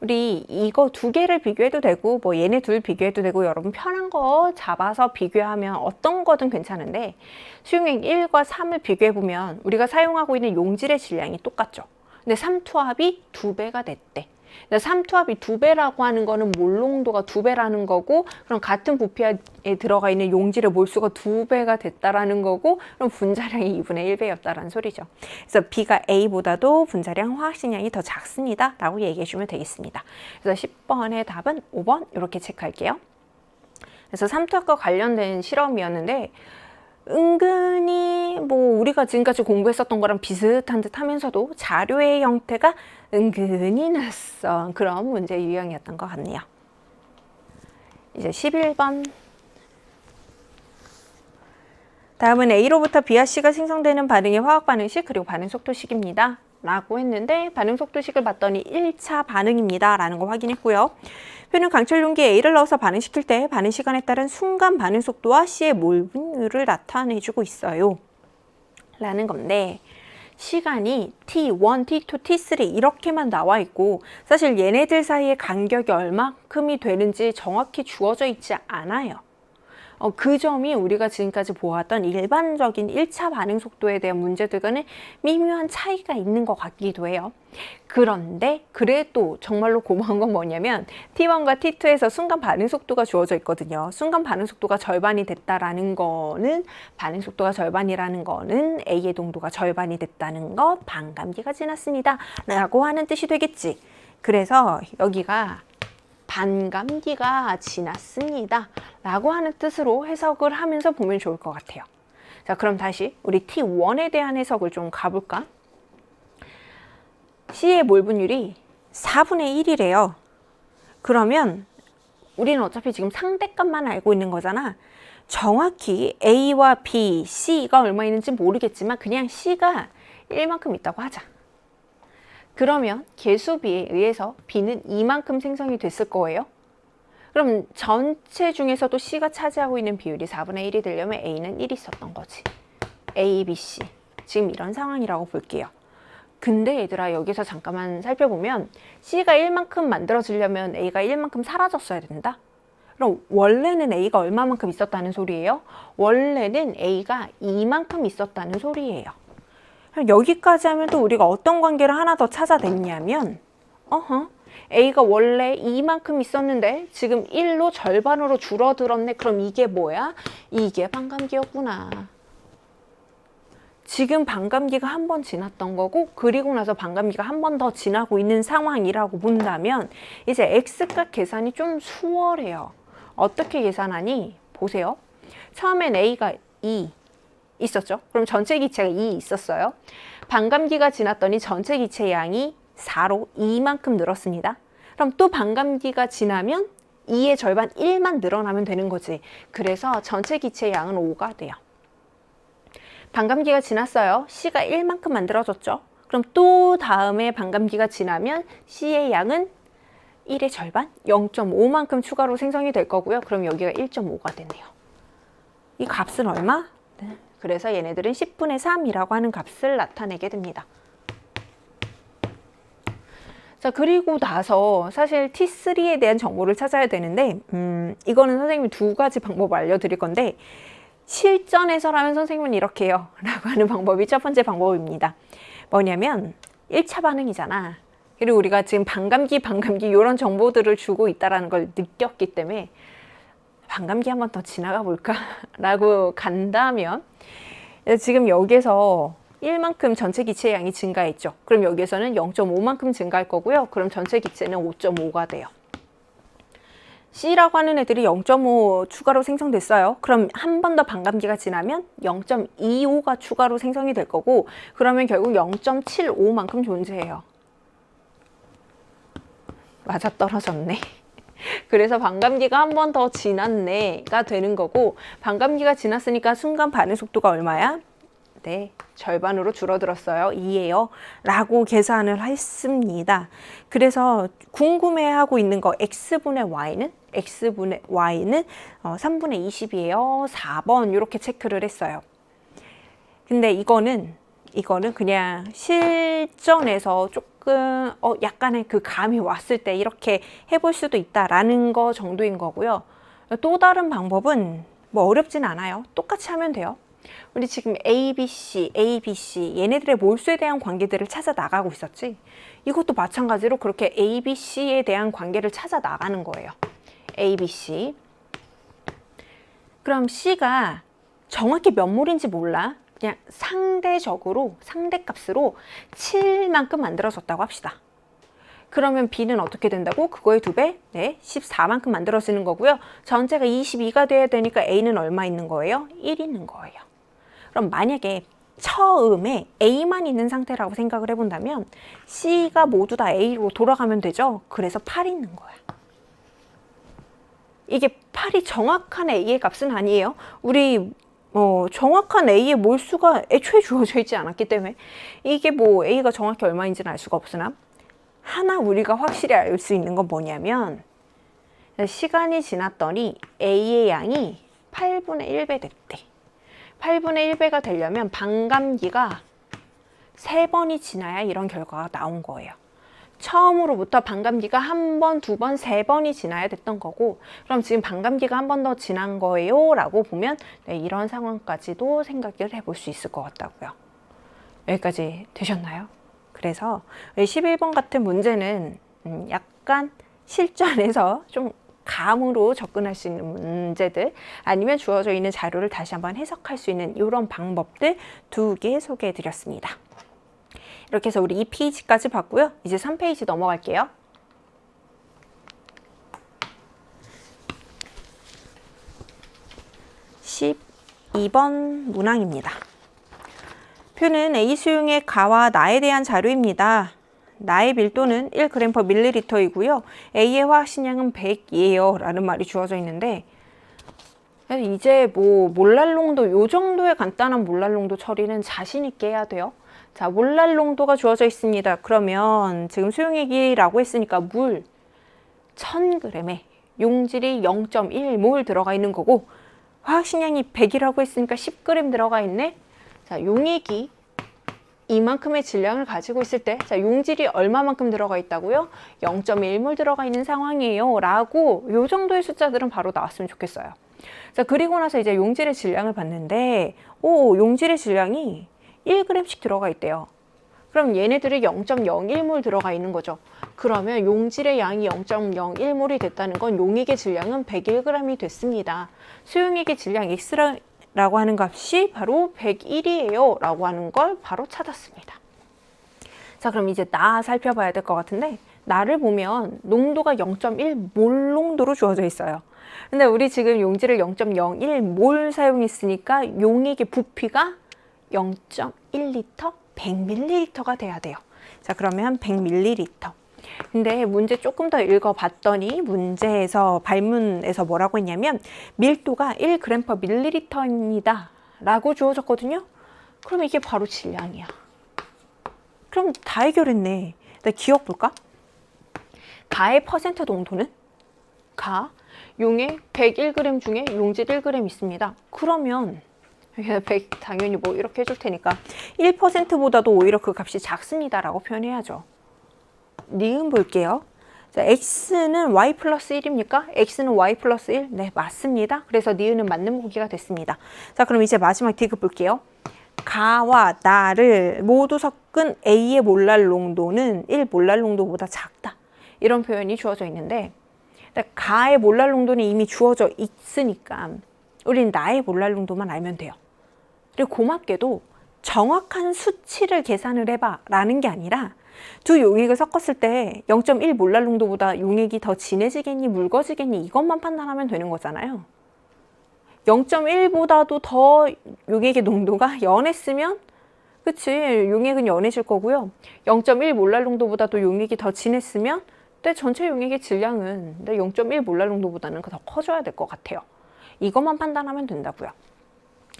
S1: 우리 이거 2개를 비교해도 되고 뭐 얘네 둘 비교해도 되고 여러분 편한 거 잡아서 비교하면 어떤 거든 괜찮은데, 수용액 1과 3을 비교해보면 우리가 사용하고 있는 용질의 질량이 똑같죠. 근데 삼투압이 2배가 됐대. 삼투압이 2배라고 하는 거는 몰농도가 2배라는 거고, 그럼 같은 부피에 들어가 있는 용질의 몰수가 2배가 됐다라는 거고, 그럼 분자량이 2분의 1배였다라는 소리죠. 그래서 B가 A보다도 분자량 화학식량이 더 작습니다 라고 얘기해 주면 되겠습니다. 그래서 10번의 답은 5번 이렇게 체크할게요. 그래서 삼투압과 관련된 실험이었는데 은근히 뭐 우리가 지금까지 공부했었던 거랑 비슷한 듯 하면서도 자료의 형태가 은근히 낯선 그런 문제 유형이었던 것 같네요. 이제 11번. 다음은 A로부터 B와 C가 생성되는 반응의 화학 반응식 그리고 반응 속도식입니다 라고 했는데, 반응 속도식을 봤더니 1차 반응입니다 라는 거 확인했고요. 표는 강철 용기에 A를 넣어서 반응시킬 때 반응 시간에 따른 순간 반응 속도와 C의 몰 분율을 나타내주고 있어요 라는 건데, 시간이 T1, T2, T3 이렇게만 나와 있고 사실 얘네들 사이의 간격이 얼마큼이 되는지 정확히 주어져 있지 않아요. 그 점이 우리가 지금까지 보았던 일반적인 1차 반응 속도에 대한 문제들과는 미묘한 차이가 있는 것 같기도 해요. 그런데 그래도 정말로 고마운 건 뭐냐면 T1과 T2에서 순간 반응 속도가 주어져 있거든요. 순간 반응 속도가 절반이 됐다라는 거는, 반응 속도가 절반이라는 거는 A의 동도가 절반이 됐다는 것, 반감기가 지났습니다 라고 하는 뜻이 되겠지. 그래서 여기가 반감기가 지났습니다 라고 하는 뜻으로 해석을 하면서 보면 좋을 것 같아요. 자, 그럼 다시 우리 T1에 대한 해석을 좀 가볼까? C의 몰분율이 4분의 1이래요. 그러면 우리는 어차피 지금 상대값만 알고 있는 거잖아. 정확히 A와 B, C가 얼마 있는지 모르겠지만 그냥 C가 1만큼 있다고 하자. 그러면 개수비에 의해서 B는 2만큼 생성이 됐을 거예요. 그럼 전체 중에서도 C가 차지하고 있는 비율이 4분의 1이 되려면 A는 1이 있었던 거지. A, B, C. 지금 이런 상황이라고 볼게요. 근데 얘들아, 여기서 잠깐만 살펴보면 C가 1만큼 만들어지려면 A가 1만큼 사라졌어야 된다. 그럼 원래는 A가 얼마만큼 있었다는 소리예요? 원래는 A가 2만큼 있었다는 소리예요. 여기까지 하면 또 우리가 어떤 관계를 하나 더 찾아냈냐면 A가 원래 2만큼 있었는데 지금 1로 절반으로 줄어들었네. 그럼 이게 뭐야? 이게 반감기였구나. 지금 반감기가 한 번 지났던 거고, 그리고 나서 반감기가 한 번 더 지나고 있는 상황이라고 본다면 이제 X값 계산이 좀 수월해요. 어떻게 계산하니? 보세요. 처음엔 A가 2 있었죠. 그럼 전체 기체가 2 있었어요. 반감기가 지났더니 전체 기체 양이 4로 2만큼 늘었습니다. 그럼 또 반감기가 지나면 2의 절반 1만 늘어나면 되는 거지. 그래서 전체 기체 양은 5가 돼요. 반감기가 지났어요. C가 1만큼 만들어졌죠. 그럼 또 다음에 반감기가 지나면 C의 양은 1의 절반 0.5만큼 추가로 생성이 될 거고요. 그럼 여기가 1.5가 되네요. 이 값은 얼마? 네. 그래서 얘네들은 10분의 3이라고 하는 값을 나타내게 됩니다. 자, 그리고 나서 사실 T3에 대한 정보를 찾아야 되는데 이거는 선생님이 두 가지 방법을 알려드릴 건데, 실전에서라면 선생님은 이렇게 해요 라고 하는 방법이 첫 번째 방법입니다. 뭐냐면 1차 반응이잖아. 그리고 우리가 지금 반감기 이런 정보들을 주고 있다는 걸 느꼈기 때문에 반감기 한번 더 지나가 볼까 라고 간다면, 지금 여기서 1만큼 전체 기체 양이 증가했죠. 그럼 여기에서는 0.5만큼 증가할 거고요. 그럼 전체 기체는 5.5가 돼요. C라고 하는 애들이 0.5 추가로 생성됐어요. 그럼 한 번 더 반감기가 지나면 0.25가 추가로 생성이 될 거고, 그러면 결국 0.75만큼 존재해요. 맞아 떨어졌네. 그래서 반감기가 한 번 더 지났네가 되는 거고, 반감기가 지났으니까 순간 반응 속도가 얼마야? 네, 절반으로 줄어들었어요. 2예요. 라고 계산을 했습니다. 그래서 궁금해하고 있는 거 X분의 Y는? X분의 Y는 3분의 20이에요. 4번 이렇게 체크를 했어요. 근데 이거는 그냥 실전에서 조금 약간의 그 감이 왔을 때 이렇게 해볼 수도 있다라는 거 정도인 거고요. 또 다른 방법은 뭐 어렵진 않아요. 똑같이 하면 돼요. 우리 지금 ABC 얘네들의 몰수에 대한 관계들을 찾아 나가고 있었지. 이것도 마찬가지로 그렇게 ABC에 대한 관계를 찾아 나가는 거예요. ABC. 그럼 C가 정확히 몇 몰인지 몰라. 그냥 상대적으로, 상대값으로 7만큼 만들어졌다고 합시다. 그러면 B는 어떻게 된다고? 그거의 2배? 네, 14만큼 만들어지는 거고요. 전체가 22가 돼야 되니까 A는 얼마 있는 거예요? 1 있는 거예요. 그럼 만약에 처음에 A만 있는 상태라고 생각을 해본다면 C가 모두 다 A로 돌아가면 되죠? 그래서 8 있는 거야. 이게 8이 정확한 A의 값은 아니에요. 우리 정확한 A의 몰수가 애초에 주어져 있지 않았기 때문에 이게 뭐 A가 정확히 얼마인지는 알 수가 없으나, 하나 우리가 확실히 알 수 있는 건 뭐냐면 시간이 지났더니 A의 양이 8분의 1배 됐대. 8분의 1배가 되려면 반감기가 3번이 지나야 이런 결과가 나온 거예요. 처음으로부터 반감기가 한 번, 두 번, 세 번이 지나야 됐던 거고, 그럼 지금 반감기가 한 번 더 지난 거예요 라고 보면 네, 이런 상황까지도 생각을 해볼 수 있을 것 같다고요. 여기까지 되셨나요? 그래서 11번 같은 문제는 약간 실전에서 좀 감으로 접근할 수 있는 문제들, 아니면 주어져 있는 자료를 다시 한번 해석할 수 있는 이런 방법들 2개 소개해 드렸습니다. 이렇게 해서 우리 2페이지까지 봤고요. 이제 3페이지 넘어갈게요. (12번) 문항입니다. 표는 A 수용의 가와 나에 대한 자료입니다. 나의 밀도는 1g/ml이고요. A의 화학식량은 100이에요. 라는 말이 주어져 있는데, 이제 뭐 몰랄 농도, 요 정도의 간단한 몰랄 농도 처리는 자신 있게 해야 돼요. 자, 몰랄 농도가 주어져 있습니다. 그러면 지금 수용액이라고 했으니까 물 1000g에 용질이 0.1몰 들어가 있는 거고, 화학식량이 100이라고 했으니까 10g 들어가 있네. 자, 용액이 이만큼의 질량을 가지고 있을 때, 자, 용질이 얼마만큼 들어가 있다고요? 0.1몰 들어가 있는 상황이에요. 라고 요 정도의 숫자들은 바로 나왔으면 좋겠어요. 자, 그리고 나서 이제 용질의 질량을 봤는데, 용질의 질량이 1g씩 들어가 있대요. 그럼 얘네들이 0.01몰 들어가 있는 거죠. 그러면 용질의 양이 0.01몰이 됐다는 건 용액의 질량은 101g이 됐습니다. 수용액의 질량 X라고 하는 값이 바로 101이에요. 라고 하는 걸 바로 찾았습니다. 자, 그럼 이제 나 살펴봐야 될 것 같은데, 나를 보면 농도가 0.1몰 농도로 주어져 있어요. 근데 우리 지금 용질을 0.01몰 사용했으니까 용액의 부피가 0.1리터, 100ml가 돼야 돼요. 자, 그러면 100ml. 근데 문제 조금 더 읽어봤더니 문제에서 발문에서 뭐라고 했냐면 밀도가 1g/ml입니다 라고 주어졌거든요. 그럼 이게 바로 질량이야. 그럼 다 해결했네. 나 기억 볼까? 가의 퍼센트 농도는? 가 용액 101g 중에 용질 1g 있습니다. 그러면 100 당연히 뭐 이렇게 해줄 테니까 1%보다도 오히려 그 값이 작습니다 라고 표현해야죠. 니은 볼게요. 자, x는 y 플러스 1입니까? x는 y 플러스 1? 네, 맞습니다. 그래서 니은은 맞는 보기가 됐습니다. 자, 그럼 이제 마지막 디귿 볼게요. 가와 나를 모두 섞은 A의 몰랄 농도는 1몰랄 농도보다 작다. 이런 표현이 주어져 있는데, 가의 몰랄 농도는 이미 주어져 있으니까 우린 나의 몰랄 농도만 알면 돼요. 그리고 고맙게도 정확한 수치를 계산을 해봐 라는 게 아니라 두 용액을 섞었을 때 0.1몰랄 농도보다 용액이 더 진해지겠니 묽어지겠니 이것만 판단하면 되는 거잖아요. 0.1보다도 더 용액의 농도가 연했으면 그치 용액은 연해질 거고요. 0.1몰랄 농도보다도 용액이 더 진했으면 내 전체 용액의 질량은 내 0.1몰랄 농도보다는 더 커져야 될 것 같아요. 이것만 판단하면 된다고요.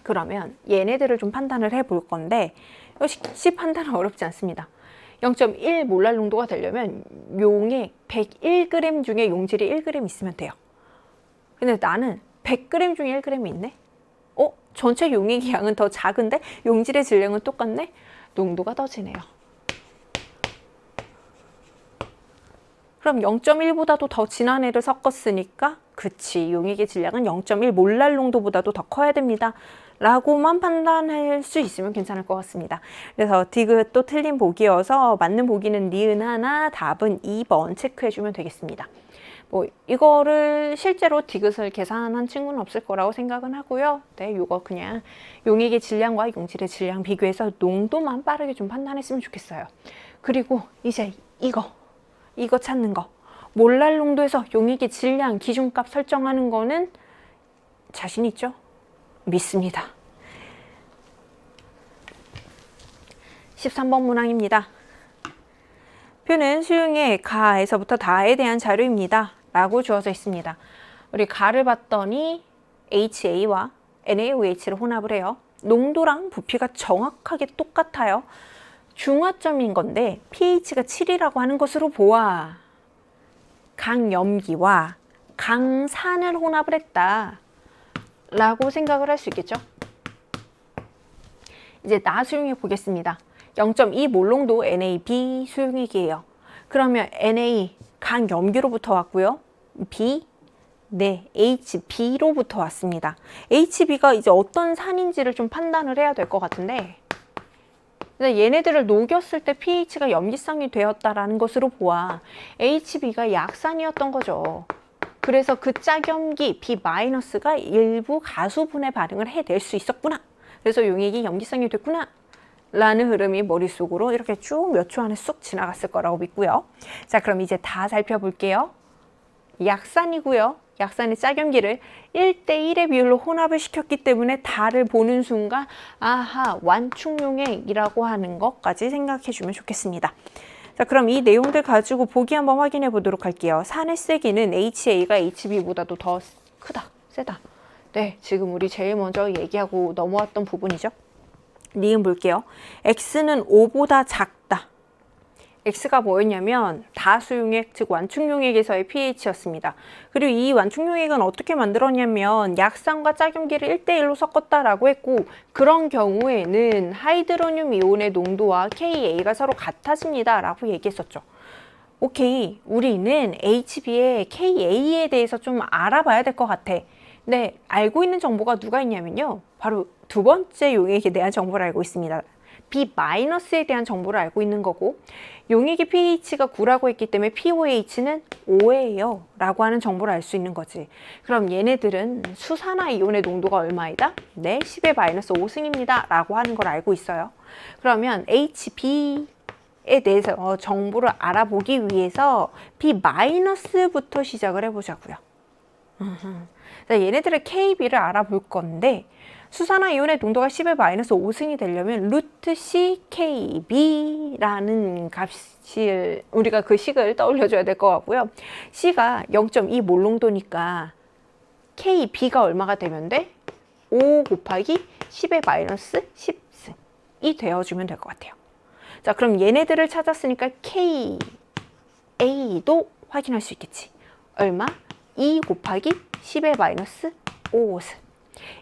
S1: 그러면 얘네들을 좀 판단을 해볼 건데 역시 판단은 어렵지 않습니다. 0.1몰랄 농도가 되려면 용액 101g 중에 용질이 1g 있으면 돼요. 근데 나는 100g 중에 1g이 있네? 전체 용액의 양은 더 작은데 용질의 질량은 똑같네? 농도가 더 진해요. 그럼 0.1보다도 더 진한 애를 섞었으니까 그치 용액의 질량은 0.1몰랄 농도보다도 더 커야 됩니다. 라고만 판단할 수 있으면 괜찮을 것 같습니다. 그래서 디귿도 틀린 보기여서 맞는 보기는 니은 하나, 답은 2번 체크해주면 되겠습니다. 뭐 이거를 실제로 디귿을 계산한 친구는 없을 거라고 생각은 하고요. 네, 이거 그냥 용액의 질량과 용질의 질량 비교해서 농도만 빠르게 좀 판단했으면 좋겠어요. 그리고 이제 이거 찾는 거. 몰랄 농도에서 용액의 질량 기준값 설정하는 거는 자신 있죠? 믿습니다. 13번 문항입니다. 표는 수용의 가에서부터 다에 대한 자료입니다. 라고 주어져 있습니다. 우리 가를 봤더니 HA와 NaOH를 혼합을 해요. 농도랑 부피가 정확하게 똑같아요. 중화점인 건데 pH가 7이라고 하는 것으로 보아 강염기와 강산을 혼합을 했다. 라고 생각을 할 수 있겠죠. 이제 나 수용액 보겠습니다. 0.2몰 농도 NaB 수용액이에요. 그러면 Na, 강염기로부터 왔고요. B, 네, HB로부터 왔습니다. HB가 이제 어떤 산인지를 좀 판단을 해야 될 것 같은데, 얘네들을 녹였을 때 pH가 염기성이 되었다라는 것으로 보아 HB가 약산이었던 거죠. 그래서 그 짝염기 B-가 일부 가수분해 반응을 해낼 수 있었구나. 그래서 용액이 염기성이 됐구나. 라는 흐름이 머릿속으로 이렇게 쭉 몇 초 안에 쑥 지나갔을 거라고 믿고요. 자, 그럼 이제 다 살펴볼게요. 약산이고요. 약산의 짝염기를 1대1의 비율로 혼합을 시켰기 때문에 다를 보는 순간 아하, 완충용액이라고 하는 것까지 생각해 주면 좋겠습니다. 자, 그럼 이 내용들 가지고 보기 한번 확인해 보도록 할게요. 산의 세기는 HA가 HB보다도 더 크다, 세다. 네, 지금 우리 제일 먼저 얘기하고 넘어왔던 부분이죠. 니은 볼게요. X는 O보다 작다. X가 뭐였냐면 다수용액, 즉 완충용액에서의 pH였습니다. 그리고 이 완충용액은 어떻게 만들었냐면 약산과 짝염기를 1대1로 섞었다라고 했고, 그런 경우에는 하이드로늄 이온의 농도와 Ka가 서로 같아집니다 라고 얘기했었죠. 오케이, 우리는 HB의 Ka에 대해서 좀 알아봐야 될 것 같아. 네, 알고 있는 정보가 누가 있냐면요, 바로 두 번째 용액에 대한 정보를 알고 있습니다. B-에 대한 정보를 알고 있는 거고, 용액의 pH가 9라고 했기 때문에 pOH는 5예요 라고 하는 정보를 알 수 있는 거지. 그럼 얘네들은 수산화 이온의 농도가 얼마이다? 네, 10의 -5승입니다 라고 하는 걸 알고 있어요. 그러면 HB에 대해서 정보를 알아보기 위해서 B-부터 시작을 해보자고요. 자, 얘네들의 KB를 알아볼 건데, 수산화 이온의 농도가 10의 -5승이 되려면 루트 CKB라는 값을, 우리가 그 식을 떠올려줘야 될 것 같고요. C가 0.2 몰농도니까 KB가 얼마가 되면 돼? 5 곱하기 10의 -10승이 되어주면 될 것 같아요. 자, 그럼 얘네들을 찾았으니까 KA도 확인할 수 있겠지. 얼마? 2 곱하기 10의 -5승.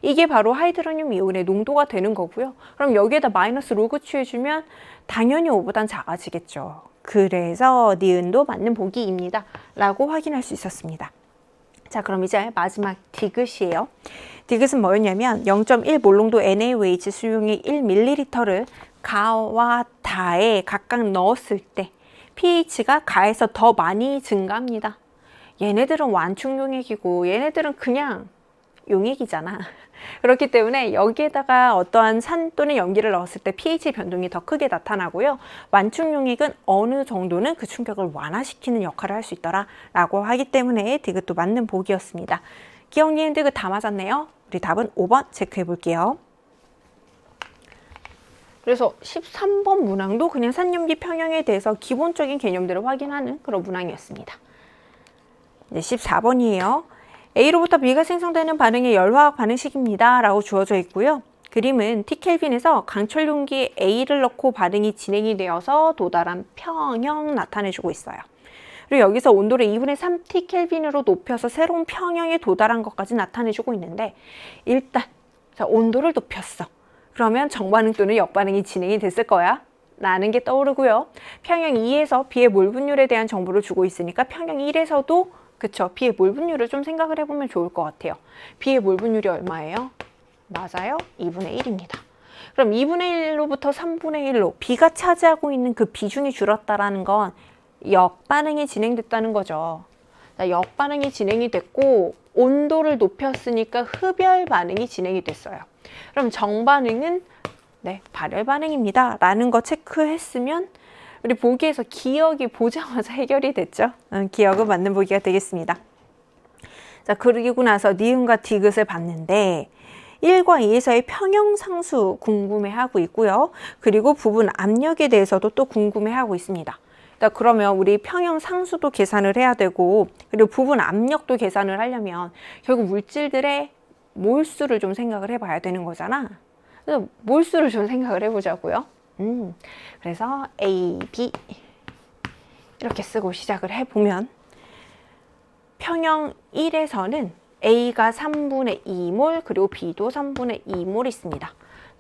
S1: 이게 바로 하이드로늄 이온의 농도가 되는 거고요. 그럼 여기에다 마이너스 로그 취해주면 당연히 5보단 작아지겠죠. 그래서 니은도 맞는 보기입니다 라고 확인할 수 있었습니다. 자, 그럼 이제 마지막 디귿이에요. 디귿은 뭐였냐면 0.1 몰농도 NaOH 수용액 1ml를 가와 다에 각각 넣었을 때 pH가 가에서 더 많이 증가합니다. 얘네들은 완충용액이고 얘네들은 그냥 용액이잖아. 그렇기 때문에 여기에다가 어떠한 산 또는 염기를 넣었을 때 pH 변동이 더 크게 나타나고요. 완충용액은 어느 정도는 그 충격을 완화시키는 역할을 할 수 있더라 라고 하기 때문에 디귿도 맞는 보기였습니다. 기억, 니은, 디귿 다 맞았네요. 우리 답은 5번 체크해 볼게요. 그래서 13번 문항도 그냥 산염기 평형에 대해서 기본적인 개념들을 확인하는 그런 문항이었습니다. 이제 14번이에요. A로부터 B가 생성되는 반응의 열화학 반응식입니다 라고 주어져 있고요. 그림은 T켈빈에서 강철 용기에 A를 넣고 반응이 진행이 되어서 도달한 평형 나타내주고 있어요. 그리고 여기서 온도를 2분의 3 T켈빈으로 높여서 새로운 평형에 도달한 것까지 나타내주고 있는데, 일단 자, 온도를 높였어. 그러면 정반응 또는 역반응이 진행이 됐을 거야 라는 게 떠오르고요. 평형 2에서 B의 몰 분율에 대한 정보를 주고 있으니까 평형 1에서도 그쵸, B의 몰 분율을 좀 생각을 해보면 좋을 것 같아요. B의 몰 분율이 얼마예요? 맞아요, 2분의 1입니다. 그럼 2분의 1로부터 3분의 1로 B가 차지하고 있는 그 비중이 줄었다라는 건 역반응이 진행됐다는 거죠. 자, 역반응이 진행이 됐고 온도를 높였으니까 흡열 반응이 진행이 됐어요. 그럼 정반응은 네, 발열 반응입니다 라는 거 체크했으면 우리 보기에서 기억이 보자마자 해결이 됐죠. 기억은 맞는 보기가 되겠습니다. 자, 그리고 나서 니은과 디귿을 봤는데 1과 2에서의 평형상수 궁금해하고 있고요. 그리고 부분 압력에 대해서도 또 궁금해하고 있습니다. 자, 그러면 우리 평형상수도 계산을 해야 되고, 그리고 부분 압력도 계산을 하려면 결국 물질들의 몰수를 좀 생각을 해봐야 되는 거잖아. 그래서 몰수를 좀 생각을 해보자고요. 그래서 A, B 이렇게 쓰고 시작을 해보면 평형 1에서는 A가 3분의 2몰 그리고 B도 3분의 2몰 있습니다.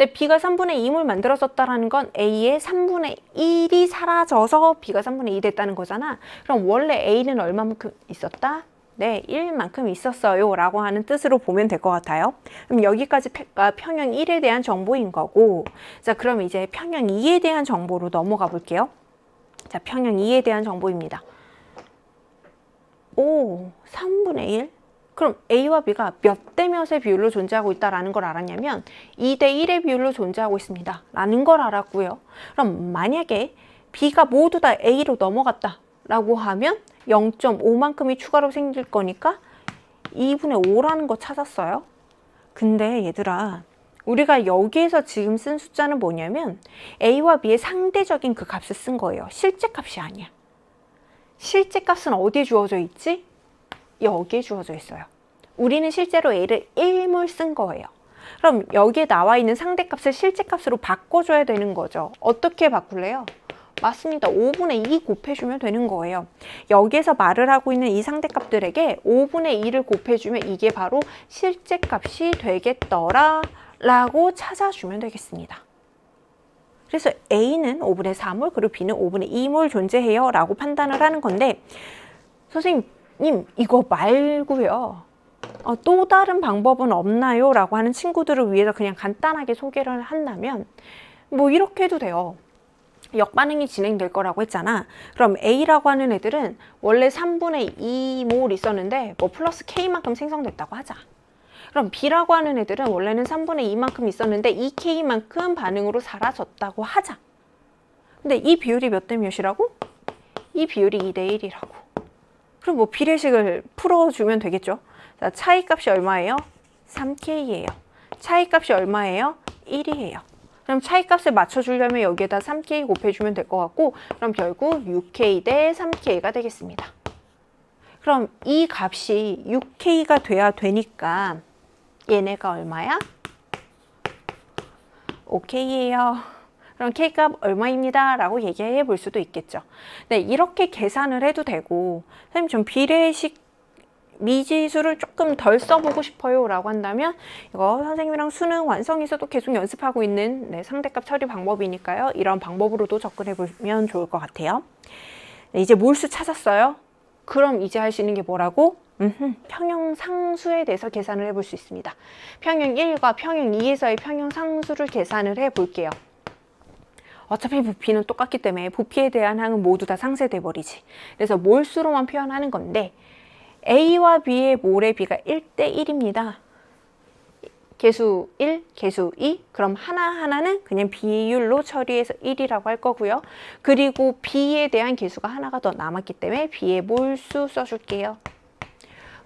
S1: 근데 B가 3분의 2임을 만들어졌다라는 건 A의 3분의 1이 사라져서 B가 3분의 2 됐다는 거잖아. 그럼 원래 A는 얼마만큼 있었다? 네, 1만큼 있었어요 라고 하는 뜻으로 보면 될 것 같아요. 그럼 여기까지가 평형 1에 대한 정보인 거고, 자, 그럼 이제 평형 2에 대한 정보로 넘어가 볼게요. 자, 평형 2에 대한 정보입니다. 오, 3분의 1? 그럼 A와 B가 몇 대 몇의 비율로 존재하고 있다는 걸 알았냐면 2대 1의 비율로 존재하고 있습니다 라는 걸 알았고요. 그럼 만약에 B가 모두 다 A로 넘어갔다 라고 하면 0.5만큼이 추가로 생길 거니까 2분의 5라는 거 찾았어요. 근데 얘들아, 우리가 여기에서 지금 쓴 숫자는 뭐냐면 A와 B의 상대적인 그 값을 쓴 거예요. 실제 값이 아니야. 실제 값은 어디에 주어져 있지? 여기에 주어져 있어요. 우리는 실제로 A를 1몰 쓴 거예요. 그럼 여기에 나와 있는 상대값을 실제값으로 바꿔줘야 되는 거죠. 어떻게 바꿀래요? 맞습니다. 5분의 2 곱해주면 되는 거예요. 여기에서 말을 하고 있는 이 상대값들에게 5분의 2를 곱해주면 이게 바로 실제값이 되겠더라 라고 찾아주면 되겠습니다. 그래서 A는 5분의 4몰 그리고 B는 5분의 2몰 존재해요 라고 판단을 하는 건데, 선생님 이거 말고요, 또 다른 방법은 없나요? 라고 하는 친구들을 위해서 그냥 간단하게 소개를 한다면 뭐 이렇게 해도 돼요. 역반응이 진행될 거라고 했잖아. 그럼 A라고 하는 애들은 원래 3분의 2몰 있었는데 뭐 플러스 K만큼 생성됐다고 하자. 그럼 B라고 하는 애들은 원래는 3분의 2만큼 있었는데 2K만큼 반응으로 사라졌다고 하자. 근데 이 비율이 몇 대 몇이라고? 이 비율이 2대 1이라고. 그럼 뭐 비례식을 풀어주면 되겠죠. 자, 차이값이 얼마예요? 3K예요. 차이값이 얼마예요? 1이에요. 그럼 차이값을 맞춰주려면 여기에다 3K 곱해주면 될 것 같고, 그럼 결국 6K 대 3K가 되겠습니다. 그럼 이 값이 6K가 돼야 되니까 얘네가 얼마야? 5K예요. 그럼 K값 얼마입니다 라고 얘기해 볼 수도 있겠죠. 네, 이렇게 계산을 해도 되고, 선생님 좀 비례식 미지수를 조금 덜 써보고 싶어요 라고 한다면 이거 선생님이랑 수능 완성에서도 계속 연습하고 있는 상대값 처리 방법이니까요. 이런 방법으로도 접근해 보면 좋을 것 같아요. 네, 이제 몰수 찾았어요? 그럼 이제 할 수 있는 게 뭐라고? 평형 상수에 대해서 계산을 해볼 수 있습니다. 평형 1과 평형 2에서의 평형 상수를 계산을 해볼게요. 어차피 부피는 똑같기 때문에 부피에 대한 항은 모두 다 상쇄돼 버리지. 그래서 몰수로만 표현하는 건데, A와 B의 몰의 비가 1대 1입니다. 개수 1, 개수 2, 그럼 하나하나는 그냥 비율로 처리해서 1이라고 할 거고요. 그리고 B에 대한 개수가 하나가 더 남았기 때문에 B의 몰수 써줄게요.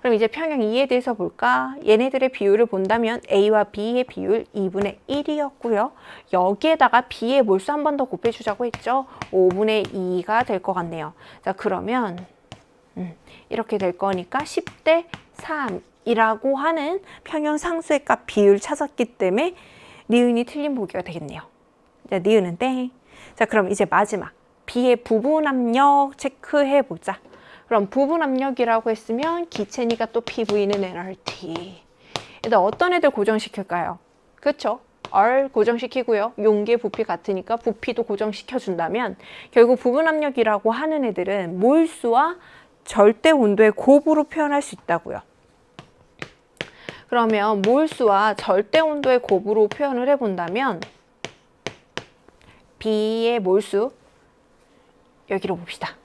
S1: 그럼 이제 평형 2에 대해서 볼까? 얘네들의 비율을 본다면 A와 B의 비율 2분의 1이었고요. 여기에다가 B의 몰수 한 번 더 곱해주자고 했죠. 5분의 2가 될 것 같네요. 자, 그러면 이렇게 될 거니까 10대 3이라고 하는 평형 상수의 값 비율 찾았기 때문에 니은이 틀린 보기가 되겠네요. 자, 니은은 땡. 자, 그럼 이제 마지막 B의 부분 압력 체크해 보자. 그럼 부분 압력이라고 했으면 기체니까 또 PV는 nRT. 일단 어떤 애들 고정시킬까요? 그쵸? R 고정시키고요. 용계 부피 같으니까 부피도 고정시켜준다면 결국 부분 압력이라고 하는 애들은 몰수와 절대 온도의 곱으로 표현할 수 있다고요. 그러면 몰수와 절대 온도의 곱으로 표현을 해본다면 B의 몰수 여기로 봅시다.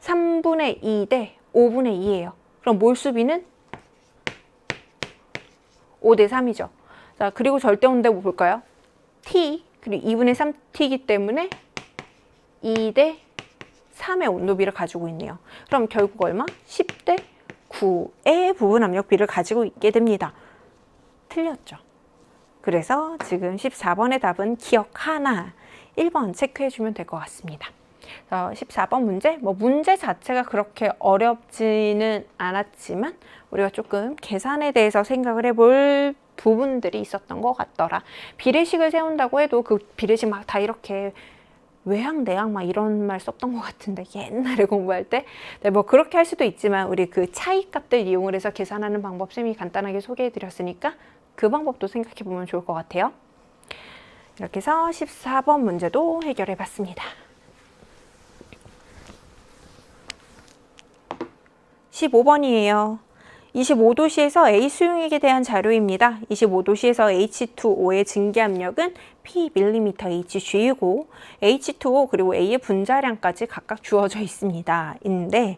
S1: 3분의 2 대 5분의 2예요. 그럼 몰수 B는 5대 3이죠. 자, 그리고 절대 온도 볼까요? T 그리고 2분의 3T이기 때문에 2대 3의 온도비를 가지고 있네요. 그럼 결국 얼마? 10대 9의 부분 압력비를 가지고 있게 됩니다. 틀렸죠. 그래서 지금 14번의 답은 기억 하나, 1번 체크해주면 될 것 같습니다. 14번 문제, 문제 자체가 그렇게 어렵지는 않았지만 우리가 조금 계산에 대해서 생각을 해볼 부분들이 있었던 것 같더라. 비례식을 세운다고 해도 그 비례식 막 다 이렇게 외항, 내항 막 이런 말 썼던 것 같은데 옛날에 공부할 때. 네, 그렇게 할 수도 있지만 우리 그 차이값들 이용을 해서 계산하는 방법 쌤이 간단하게 소개해 드렸으니까 그 방법도 생각해 보면 좋을 것 같아요. 이렇게 해서 14번 문제도 해결해 봤습니다. 15번이에요. 25도씨에서 A 수용액에 대한 자료입니다. 25도씨에서 H2O의 증기압력은 P/mHg이고 H2O 그리고 A의 분자량까지 각각 주어져 있습니다. 인데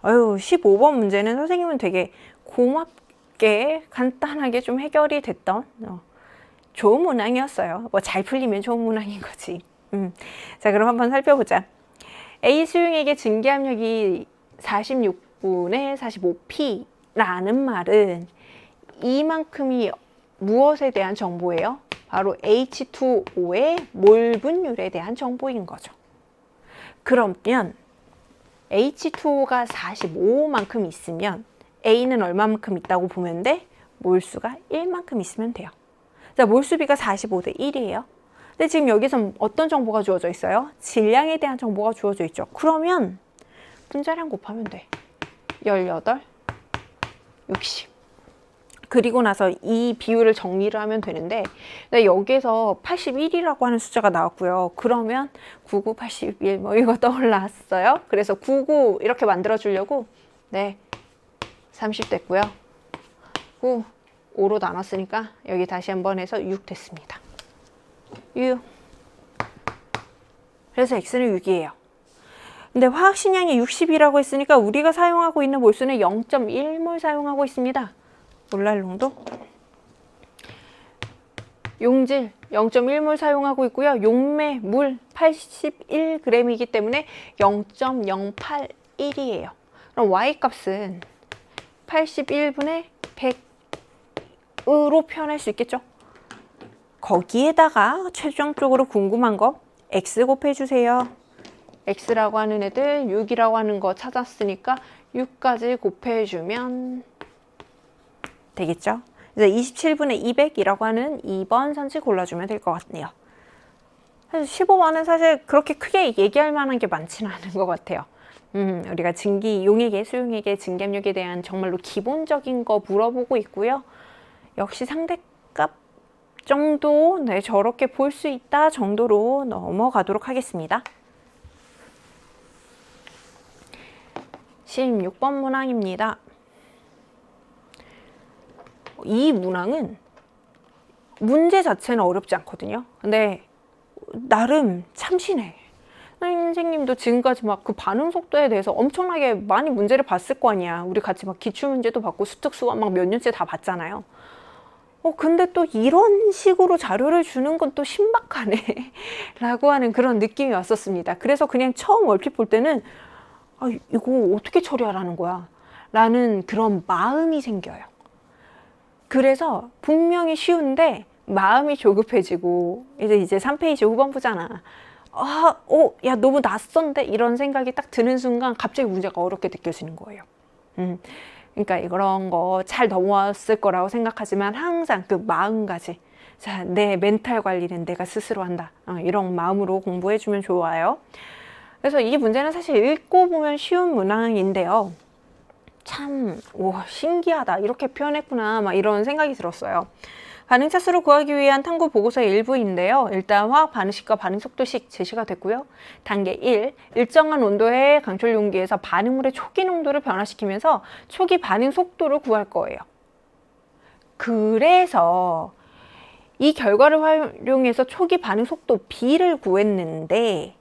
S1: 15번 문제는 선생님은 되게 고맙게 간단하게 좀 해결이 됐던 좋은 문항이었어요. 뭐 잘 풀리면 좋은 문항인 거지. 자, 그럼 한번 살펴보자. A 수용액의 증기압력이 46분의 45P라는 말은 이만큼이 무엇에 대한 정보예요? 바로 H2O의 몰 분율에 대한 정보인 거죠. 그러면 H2O가 45만큼 있으면 A는 얼마만큼 있다고 보면 돼? 몰수가 1만큼 있으면 돼요. 자, 몰수비가 45대 1이에요. 근데 지금 여기서 어떤 정보가 주어져 있어요? 질량에 대한 정보가 주어져 있죠. 그러면 분자량 곱하면 돼. 18, 60. 그리고 나서 이 비율을 정리를 하면 되는데 여기에서 81이라고 하는 숫자가 나왔고요. 그러면 99, 81 뭐 이거 떠올랐어요. 그래서 99 이렇게 만들어 주려고 30 됐고요. 9, 5로 나눴으니까 여기 다시 한번 해서 6 됐습니다. 6. 그래서 X는 6이에요. 근데 화학식량이 60이라고 했으니까 우리가 사용하고 있는 몰수는 0.1몰 사용하고 있습니다. 몰랄 농도 용질 0.1몰 사용하고 있고요. 용매 물 81g이기 때문에 0.081이에요. 그럼 Y값은 81분의 100으로 표현할 수 있겠죠? 거기에다가 최종적으로 궁금한 거 X 곱해주세요. X라고 하는 애들 6이라고 하는 거 찾았으니까 6까지 곱해주면 되겠죠? 그래서 27분의 200이라고 하는 2번 선지 골라주면 될 것 같네요. 사실 15번은 사실 그렇게 크게 얘기할 만한 게 많지는 않은 것 같아요. 우리가 증기, 용액의, 수용액의 증기압력에 대한 정말로 기본적인 거 물어보고 있고요. 역시 상대값 정도 저렇게 볼 수 있다 정도로 넘어가도록 하겠습니다. 16번 문항입니다. 이 문항은 문제 자체는 어렵지 않거든요. 근데 나름 참신해. 선생님도 지금까지 막 그 반응 속도에 대해서 엄청나게 많이 문제를 봤을 거 아니야. 우리 같이 막 기출문제도 받고 수특수가 막 몇 년째 다 봤잖아요. 근데 또 이런 식으로 자료를 주는 건 또 신박하네 라고 하는 그런 느낌이 왔었습니다. 그래서 그냥 처음 얼핏 볼 때는 이거 어떻게 처리하라는 거야 라는 그런 마음이 생겨요. 그래서 분명히 쉬운데 마음이 조급해지고 이제 3페이지 후반부잖아. 야 너무 낯선데 이런 생각이 딱 드는 순간 갑자기 문제가 어렵게 느껴지는 거예요. 그러니까 이런 거 잘 넘어왔을 거라고 생각하지만 항상 그 마음가짐, 자, 내 멘탈 관리는 내가 스스로 한다. 이런 마음으로 공부해주면 좋아요. 그래서 이 문제는 사실 읽고 보면 쉬운 문항인데요. 참 신기하다 이렇게 표현했구나 막 이런 생각이 들었어요. 반응 차수를 구하기 위한 탐구 보고서의 일부인데요. 일단 화학 반응식과 반응 속도식 제시가 됐고요. 단계 1, 일정한 온도의 강철 용기에서 반응물의 초기 농도를 변화시키면서 초기 반응 속도를 구할 거예요. 그래서 이 결과를 활용해서 초기 반응 속도 B를 구했는데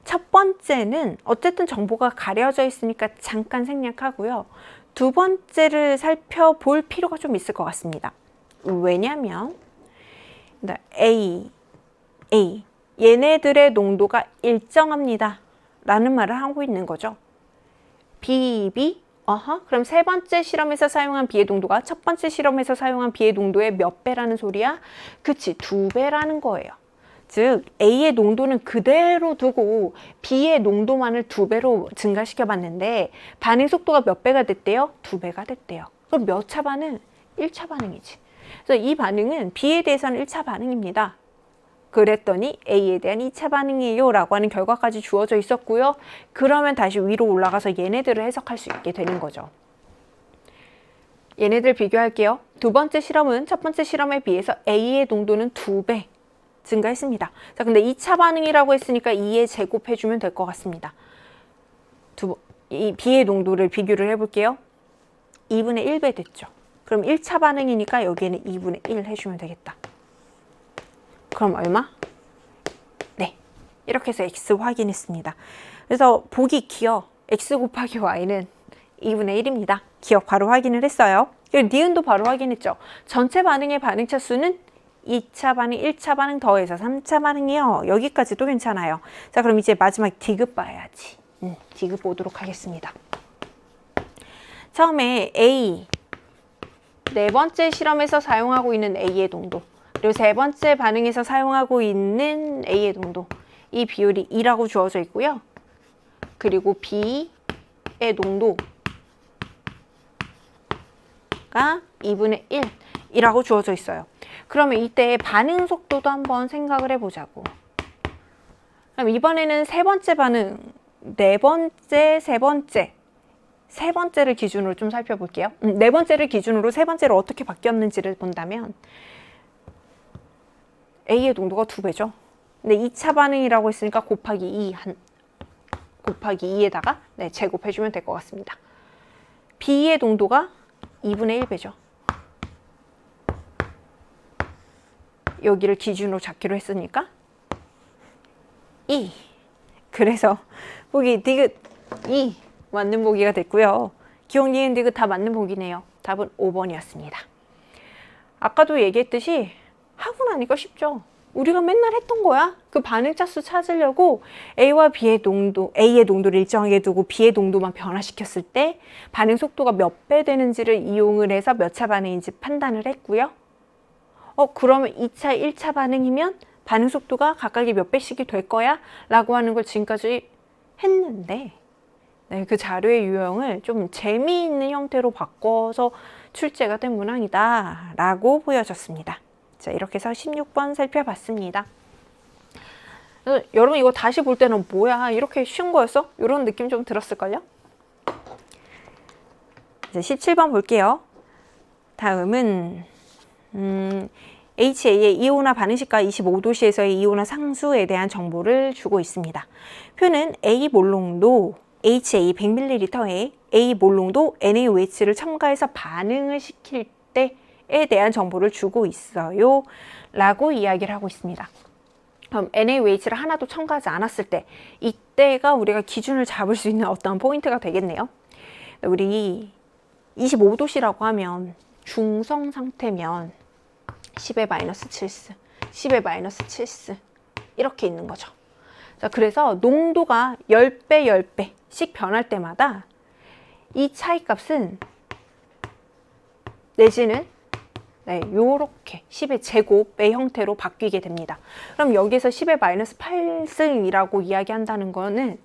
S1: 첫 번째는 어쨌든 정보가 가려져 있으니까 잠깐 생략하고요. 두 번째를 살펴볼 필요가 좀 있을 것 같습니다. 왜냐면 A 얘네들의 농도가 일정합니다 라는 말을 하고 있는 거죠. B 그럼 세 번째 실험에서 사용한 B의 농도가 첫 번째 실험에서 사용한 B의 농도의 몇 배라는 소리야? 그치, 2배라는 거예요. 즉 A의 농도는 그대로 두고 B의 농도만을 2배로 증가시켜 봤는데 반응 속도가 몇 배가 됐대요? 2배가 됐대요. 그럼 몇 차 반응? 1차 반응이지. 그래서 이 반응은 B에 대해서는 1차 반응입니다. 그랬더니 A에 대한 2차 반응이에요 라고 하는 결과까지 주어져 있었고요. 그러면 다시 위로 올라가서 얘네들을 해석할 수 있게 되는 거죠. 얘네들 비교할게요. 두 번째 실험은 첫 번째 실험에 비해서 A의 농도는 2배 증가했습니다. 자, 근데 2차 반응이라고 했으니까 2에 제곱해주면 될 것 같습니다. 이 B의 농도를 비교를 해볼게요. 2분의 1배 됐죠. 그럼 1차 반응이니까 여기에는 2분의 1 해주면 되겠다. 그럼 얼마? 네, 이렇게 해서 X 확인했습니다. 그래서 보기 기억, X 곱하기 Y는 2분의 1입니다. 기억 바로 확인을 했어요. 그리고 니은도 바로 확인했죠. 전체 반응의 반응차 수는 2차 반응, 1차 반응 더해서 3차 반응이요. 여기까지도 괜찮아요. 자, 그럼 이제 마지막 디귿 봐야지. 디귿 보도록 하겠습니다. 처음에 A, 네 번째 실험에서 사용하고 있는 A의 농도, 그리고 세 번째 반응에서 사용하고 있는 A의 농도, 이 비율이 2라고 주어져 있고요. 그리고 B의 농도가 2분의 1이라고 주어져 있어요. 그러면 이때 반응 속도도 한번 생각을 해보자고. 그럼 이번에는 세 번째 반응, 네 번째, 세 번째를 기준으로 좀 살펴볼게요. 네 번째를 기준으로 세 번째로 어떻게 바뀌었는지를 본다면 A의 농도가 2배죠. 근데 2차 반응이라고 했으니까 곱하기 2에다가 네, 제곱해주면 될 것 같습니다. B의 농도가 2분의 1배죠. 여기를 기준으로 잡기로 했으니까 2. 그래서 보기 디귿 2 맞는 보기가 됐고요. 기억, 니은, 디귿 다 맞는 보기네요. 답은 5번이었습니다. 아까도 얘기했듯이 하고 나니까 쉽죠. 우리가 맨날 했던 거야. 그 반응차 수 찾으려고 A와 B의 농도, A의 농도를 일정하게 두고 B의 농도만 변화시켰을 때 반응 속도가 몇 배 되는지를 이용을 해서 몇 차 반응인지 판단을 했고요. 그러면 2차, 1차 반응이면 반응 속도가 각각이 몇 배씩이 될 거야? 라고 하는 걸 지금까지 했는데 네, 그 자료의 유형을 좀 재미있는 형태로 바꿔서 출제가 된 문항이다 라고 보여졌습니다. 자, 이렇게 해서 16번 살펴봤습니다. 여러분 이거 다시 볼 때는 뭐야 이렇게 쉬운 거였어? 이런 느낌 좀 들었을걸요? 이제 17번 볼게요. 다음은 HA의 이온화 반응식과 25도씨에서의 이온화 상수에 대한 정보를 주고 있습니다. 표는 A 몰농도 HA 100ml에 A 몰농도 NaOH를 첨가해서 반응을 시킬 때에 대한 정보를 주고 있어요 라고 이야기를 하고 있습니다. 그럼 NaOH를 하나도 첨가하지 않았을 때 이때가 우리가 기준을 잡을 수 있는 어떤 포인트가 되겠네요. 우리 25도씨라고 하면 중성 상태면 10의 마이너스 7스, 10의 마이너스 7스 이렇게 있는 거죠. 자, 그래서 농도가 10배씩 변할 때마다 이 차이값은 내지는 네, 요렇게 10의 제곱의 형태로 바뀌게 됩니다. 그럼 여기서 10의 마이너스 8승이라고 이야기한다는 거는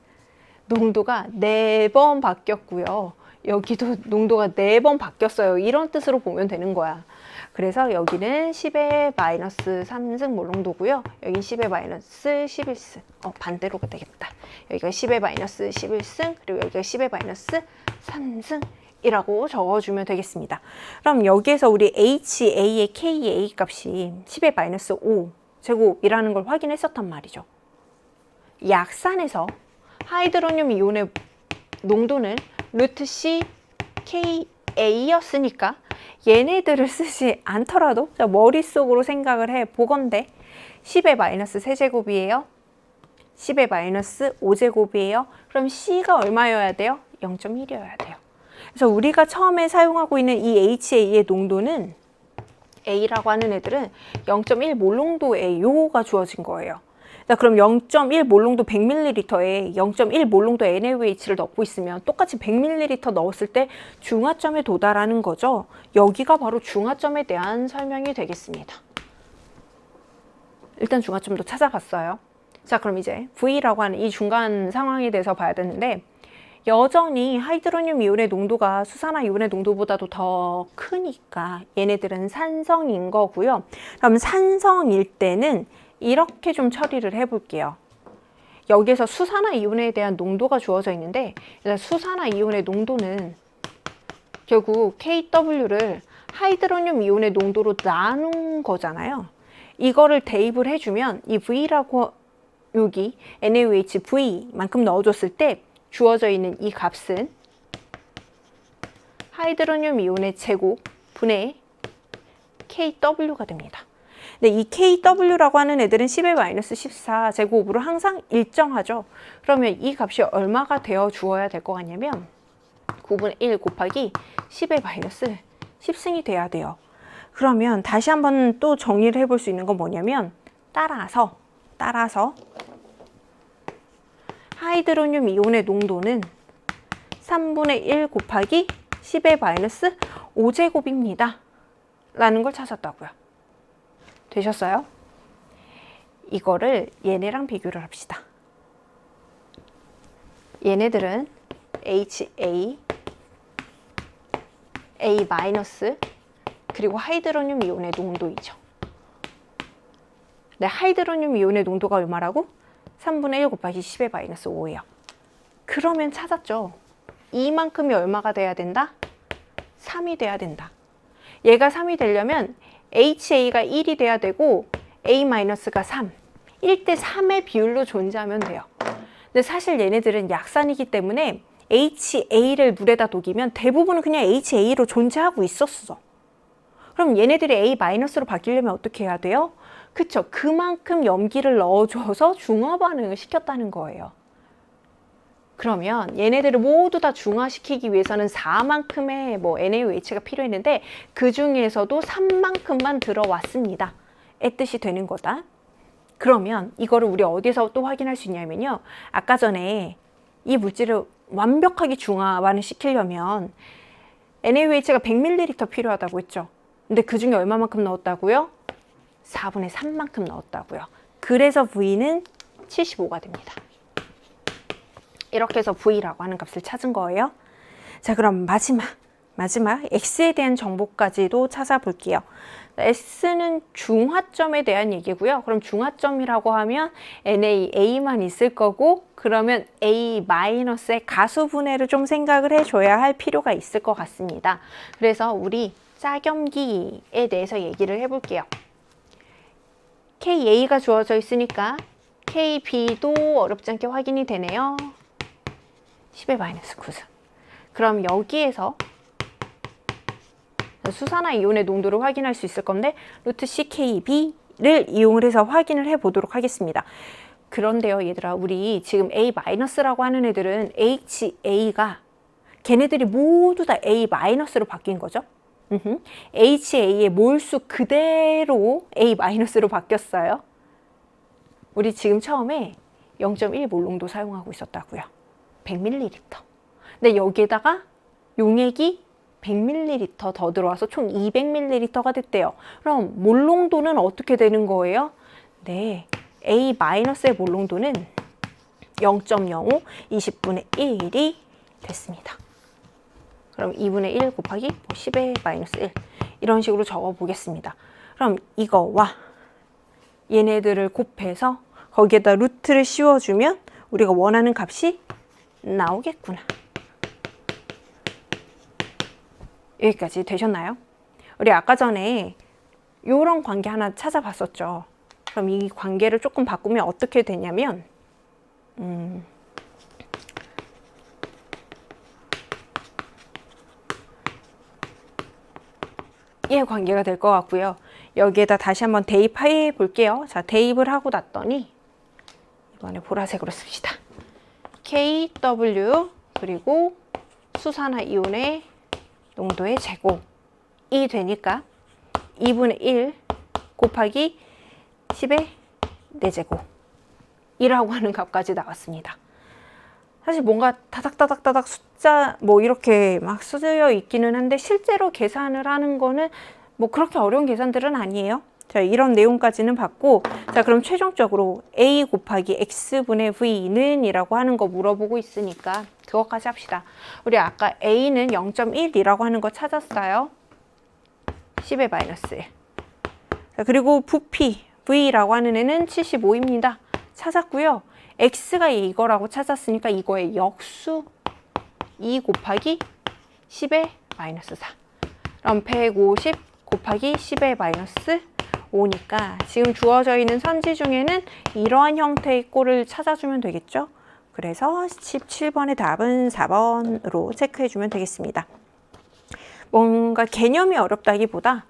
S1: 농도가 4번 바뀌었고요. 여기도 농도가 4번 바뀌었어요. 이런 뜻으로 보면 되는 거야. 그래서 여기는 10의 마이너스 3승 몰농도고요. 여긴 10의 마이너스 11승. 반대로가 되겠다. 여기가 10의 마이너스 11승, 그리고 여기가 10의 마이너스 3승이라고 적어주면 되겠습니다. 그럼 여기에서 우리 HA의 KA 값이 10의 마이너스 5 제곱이라는 걸 확인했었단 말이죠. 약산에서 하이드로늄 이온의 농도는 루트 C KA였으니까 얘네들을 쓰지 않더라도 머릿속으로 생각을 해 보건대 10의 마이너스 세제곱이에요. 10의 마이너스 5제곱이에요. 그럼 C가 얼마여야 돼요? 0.1이어야 돼요. 그래서 우리가 처음에 사용하고 있는 이 HA의 농도는 A라고 하는 애들은 0.1 몰농도에요가 주어진 거예요. 자, 그럼 0.1 몰농도 100ml에 0.1 몰농도 NaOH를 넣고 있으면 똑같이 100ml 넣었을 때 중화점에 도달하는 거죠. 여기가 바로 중화점에 대한 설명이 되겠습니다. 일단 중화점도 찾아봤어요. 자, 그럼 이제 V라고 하는 이 중간 상황에 대해서 봐야 되는데 여전히 하이드로늄 이온의 농도가 수산화 이온의 농도보다도 더 크니까 얘네들은 산성인 거고요. 그럼 산성일 때는 이렇게 좀 처리를 해볼게요. 여기에서 수산화 이온에 대한 농도가 주어져 있는데 수산화 이온의 농도는 결국 KW를 하이드로늄 이온의 농도로 나눈 거잖아요. 이거를 대입을 해주면 이 V라고 여기 NaOH V만큼 넣어줬을 때 주어져 있는 이 값은 하이드로늄 이온의 제곱 분의 KW가 됩니다. 근데 이 KW라고 하는 애들은 10의-14 제곱으로 항상 일정하죠. 그러면 이 값이 얼마가 되어 주어야 될 것 같냐면 9분의 1 곱하기 10의-10승이 돼야 돼요. 그러면 다시 한번 또 정리를 해볼 수 있는 건 뭐냐면 따라서 하이드로늄 이온의 농도는 3분의 1 곱하기 10의-5제곱입니다. 라는 걸 찾았다고요. 되셨어요? 이거를 얘네랑 비교를 합시다. 얘네들은 HA, A- 그리고 하이드로늄 이온의 농도이죠. 네, 하이드로늄 이온의 농도가 얼마라고? 3분의 1 곱하기 10의-5예요. 그러면 찾았죠. 이만큼이 얼마가 돼야 된다? 3이 돼야 된다. 얘가 3이 되려면 HA가 1이 돼야 되고 A-가 3, 1대 3의 비율로 존재하면 돼요. 근데 사실 얘네들은 약산이기 때문에 HA를 물에다 녹이면 대부분은 그냥 HA로 존재하고 있었어. 그럼 얘네들이 A-로 바뀌려면 어떻게 해야 돼요? 그쵸, 그만큼 염기를 넣어줘서 중화 반응을 시켰다는 거예요. 그러면 얘네들을 모두 다 중화시키기 위해서는 4만큼의 NaOH가 필요했는데 그 중에서도 3만큼만 들어왔습니다. 의 뜻이 되는 거다. 그러면 이거를 우리 어디서 또 확인할 수 있냐면요. 아까 전에 이 물질을 완벽하게 중화반을 시키려면 NaOH가 100ml 필요하다고 했죠. 근데 그 중에 얼마만큼 넣었다고요? 4분의 3만큼 넣었다고요. 그래서 V는 75가 됩니다. 이렇게 해서 V라고 하는 값을 찾은 거예요. 자, 그럼 마지막 X에 대한 정보까지도 찾아볼게요. S는 중화점에 대한 얘기고요. 그럼 중화점이라고 하면 NaA만 있을 거고, 그러면 A- 의 가수분해를 좀 생각을 해줘야 할 필요가 있을 것 같습니다. 그래서 우리 짝염기에 대해서 얘기를 해볼게요. KA가 주어져 있으니까 KB도 어렵지 않게 확인이 되네요. 10의-9승. 그럼 여기에서 수산화 이온의 농도를 확인할 수 있을 건데 루트 CKB를 이용을 해서 확인을 해보도록 하겠습니다. 그런데요, 얘들아, 우리 지금 A-라고 하는 애들은 HA가 걔네들이 모두 다 A-로 바뀐 거죠. HA의 몰수 그대로 A-로 바뀌었어요. 우리 지금 처음에 0.1몰 농도 사용하고 있었다고요. 100ml. 근데 여기에다가 용액이 100ml 더 들어와서 총 200ml가 됐대요. 그럼 몰농도는 어떻게 되는 거예요? 네, A-의 몰농도는 0.05, 20분의 1이 됐습니다. 그럼 2분의 1 곱하기 10의-1 이런 식으로 적어 보겠습니다. 그럼 이거와 얘네들을 곱해서 거기에다 루트를 씌워주면 우리가 원하는 값이 나오겠구나. 여기까지 되셨나요? 우리 아까 전에 이런 관계 하나 찾아봤었죠. 그럼 이 관계를 조금 바꾸면 어떻게 되냐면 이 관계가 될 것 같고요. 여기에다 다시 한번 대입해 볼게요. 자, 대입을 하고 났더니 이번에 보라색으로 씁시다. KW 그리고 수산화 이온의 농도의 제곱이 되니까 2분의 1 곱하기 10의-4제곱 이라고 하는 값까지 나왔습니다. 사실 뭔가 다닥다닥다닥 숫자 이렇게 막 쓰여 있기는 한데 실제로 계산을 하는 거는 그렇게 어려운 계산들은 아니에요. 자, 이런 내용까지는 봤고, 자, 그럼 최종적으로 A 곱하기 X분의 V는 이라고 하는 거 물어보고 있으니까 그것까지 합시다. 우리 아까 A는 0.1이라고 하는 거 찾았어요. 10의-1. 자, 그리고 부피 V라고 하는 애는 75입니다. 찾았고요. X가 이거라고 찾았으니까 이거의 역수 2 곱하기 10의-4. 그럼 150 곱하기 10의-5 5니까 지금 주어져 있는 선지 중에는 이러한 형태의 꼴을 찾아주면 되겠죠. 그래서 17번의 답은 4번으로 체크해주면 되겠습니다. 뭔가 개념이 어렵다기보다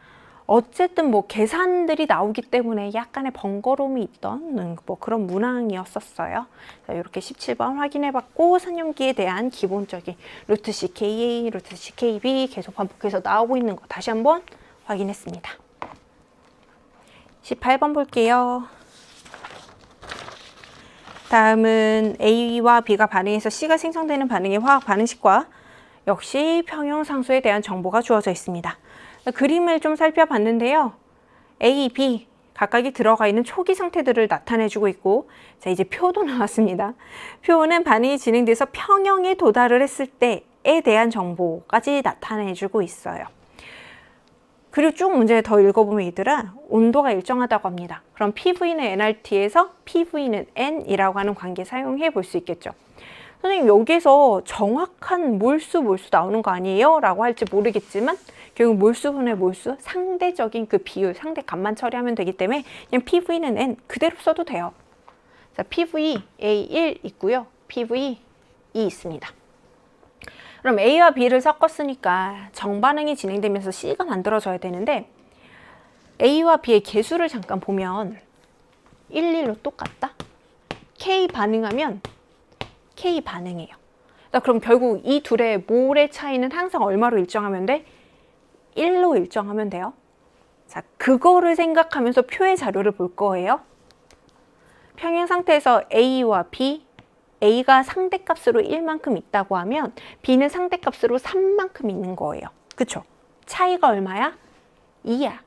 S1: 어쨌든 뭐 계산들이 나오기 때문에 약간의 번거로움이 있던 뭐 그런 문항이었었어요. 자, 이렇게 17번 확인해봤고 선염기에 대한 기본적인 루트 CKA, 루트 CKB 계속 반복해서 나오고 있는 거 다시 한번 확인했습니다. 18번 볼게요. 다음은 A와 B가 반응해서 C가 생성되는 반응의 화학 반응식과 역시 평형상수에 대한 정보가 주어져 있습니다. 그림을 좀 살펴봤는데요. A, B 각각이 들어가 있는 초기 상태들을 나타내주고 있고 자 이제 표도 나왔습니다. 표는 반응이 진행돼서 평형에 도달을 했을 때에 대한 정보까지 나타내주고 있어요. 그리고 쭉 문제 더 읽어보면 얘들아 온도가 일정하다고 합니다. 그럼 PV는 nRT에서 PV는 N이라고 하는 관계 사용해 볼 수 있겠죠. 선생님 여기서 정확한 몰수 나오는 거 아니에요? 라고 할지 모르겠지만 결국 몰수분의 몰수 상대적인 그 비율 상대값만 처리하면 되기 때문에 그냥 PV는 N 그대로 써도 돼요. 자, PV A1 있고요. PV 2 있습니다. 그럼 A와 B를 섞었으니까 정반응이 진행되면서 C가 만들어져야 되는데 A와 B의 개수를 잠깐 보면 1, 1로 똑같다? K 반응하면 K 반응이에요. 그럼 결국 이 둘의 몰의 차이는 항상 얼마로 일정하면 돼? 1로 일정하면 돼요. 자, 그거를 생각하면서 표의 자료를 볼 거예요. 평행 상태에서 A와 B, A가 상대값으로 1만큼 있다고 하면 B는 상대값으로 3만큼 있는 거예요. 그쵸? 차이가 얼마야? 2야.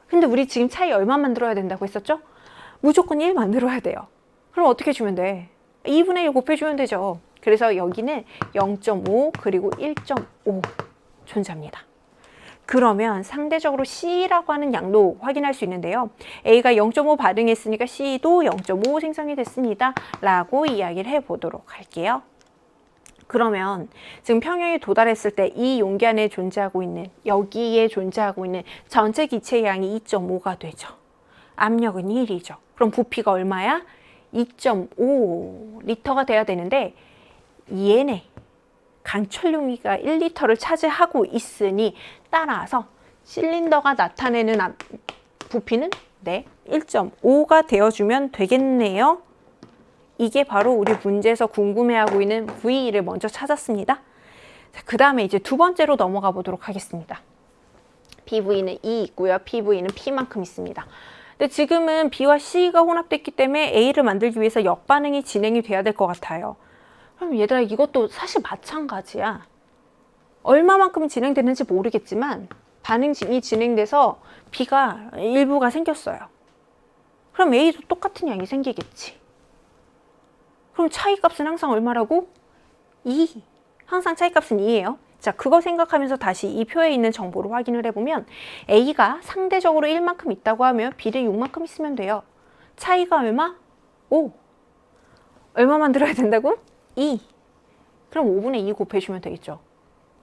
S1: 근데 우리 지금 차이 얼마 만들어야 된다고 했었죠? 무조건 1 만들어야 돼요. 그럼 어떻게 주면 돼? 2분의 1 곱해주면 되죠. 그래서 여기는 0.5 그리고 1.5 존재합니다. 그러면 상대적으로 C라고 하는 양도 확인할 수 있는데요. A가 0.5 반응했으니까 C도 0.5 생성이 됐습니다. 라고 이야기를 해보도록 할게요. 그러면 지금 평형에 도달했을 때 이 용기 안에 존재하고 있는 여기에 존재하고 있는 전체 기체의 양이 2.5가 되죠. 압력은 1이죠. 그럼 부피가 얼마야? 2.5리터가 돼야 되는데 얘네 강철 용기가 1리터를 차지하고 있으니 따라서 실린더가 나타내는 부피는 1.5가 되어주면 되겠네요. 이게 바로 우리 문제에서 궁금해하고 있는 V를 먼저 찾았습니다. 그 다음에 이제 두 번째로 넘어가 보도록 하겠습니다. PV는 E 있고요. PV는 P만큼 있습니다. 근데 지금은 B와 C가 혼합됐기 때문에 A를 만들기 위해서 역반응이 진행이 돼야 될 것 같아요. 그럼 얘들아 이것도 사실 마찬가지야. 얼마만큼 진행됐는지 모르겠지만 반응이 진행돼서 B가 일부가 생겼어요. 그럼 A도 똑같은 양이 생기겠지. 그럼 차이값은 항상 얼마라고? 2. 항상 차이값은 2예요. 자, 그거 생각하면서 다시 이 표에 있는 정보를 확인을 해보면 A가 상대적으로 1만큼 있다고 하면 B는 6만큼 있으면 돼요. 차이가 얼마? 5. 얼마 만들어야 된다고? 2. 그럼 5분의 2 곱해주면 되겠죠.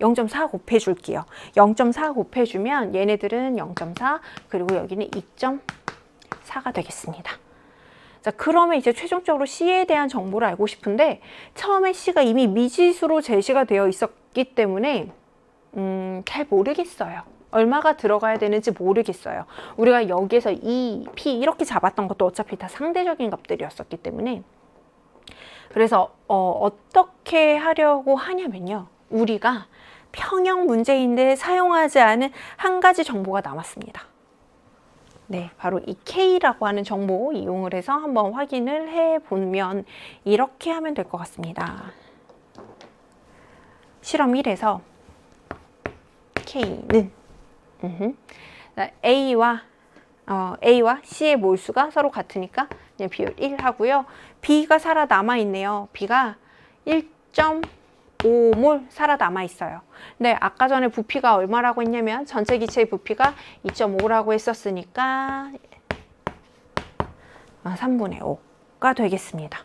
S1: 0.4 곱해줄게요. 0.4 곱해주면 얘네들은 0.4 그리고 여기는 2.4가 되겠습니다. 자, 그러면 이제 최종적으로 C에 대한 정보를 알고 싶은데 처음에 C가 이미 미지수로 제시가 되어 있었기 때문에 잘 모르겠어요. 얼마가 들어가야 되는지 모르겠어요. 우리가 여기에서 E, P 이렇게 잡았던 것도 어차피 다 상대적인 값들이었었기 때문에 그래서 어떻게 하려고 하냐면요. 우리가 평형 문제인데 사용하지 않은 한 가지 정보가 남았습니다. 네, 바로 이 K라고 하는 정보 이용을 해서 한번 확인을 해보면 이렇게 하면 될 것 같습니다. 실험 1에서 K는 A와 C의 몰수가 서로 같으니까 그냥 비율 1 하고요. B가 살아남아 있네요. B가 1.5몰 살아남아 있어요. 근데 아까 전에 부피가 얼마라고 했냐면 전체 기체의 부피가 2.5라고 했었으니까 3분의 5가 되겠습니다.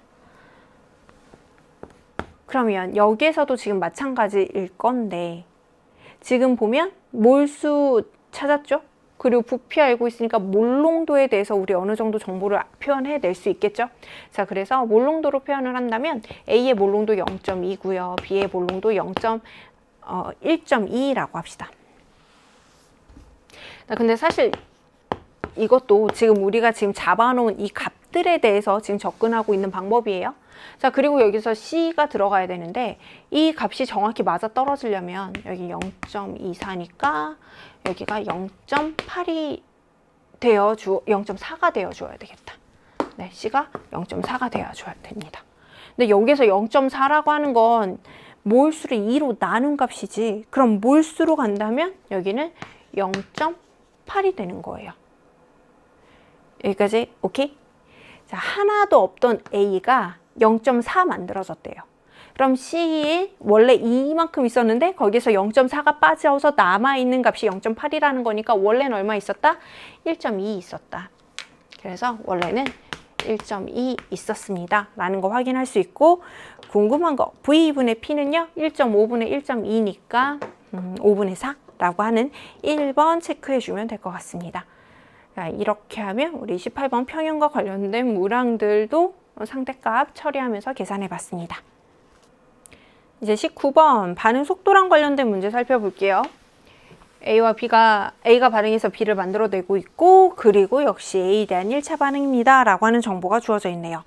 S1: 그러면 여기에서도 지금 마찬가지일 건데 지금 보면 몰수 찾았죠? 그리고 부피 알고 있으니까 몰농도에 대해서 우리 어느 정도 정보를 표현해 낼 수 있겠죠. 자, 그래서 몰농도로 표현을 한다면 A의 몰농도 0.2고요. B의 몰농도 1.2라고 합시다. 근데 사실 이것도 지금 우리가 지금 잡아놓은 이 값들에 대해서 지금 접근하고 있는 방법이에요. 자, 그리고 여기서 C가 들어가야 되는데 이 값이 정확히 맞아 떨어지려면 여기 0.24니까 여기가 0.8이 0.4가 되어줘야 되겠다. 네, C가 0.4가 되어줘야 됩니다. 근데 여기서 0.4라고 하는 건 몰수를 2로 나눈 값이지, 그럼 몰수로 간다면 여기는 0.8이 되는 거예요. 여기까지 오케이? 자, 하나도 없던 A가 0.4 만들어졌대요. 그럼 C에 원래 이만큼 있었는데 거기서 0.4가 빠져서 남아있는 값이 0.8이라는 거니까 원래는 얼마 있었다? 1.2 있었다. 그래서 원래는 1.2 있었습니다 라는 거 확인할 수 있고, 궁금한 거 V분의 P는요 1.5분의 1.2니까 5분의 4라고 하는 1번 체크해 주면 될 것 같습니다. 자, 이렇게 하면 우리 18번 평형과 관련된 물항들도 상대값 처리하면서 계산해 봤습니다. 이제 19번 반응 속도랑 관련된 문제 살펴볼게요. A가 반응해서 B를 만들어내고 있고, 그리고 역시 A에 대한 1차 반응입니다 라고 하는 정보가 주어져 있네요.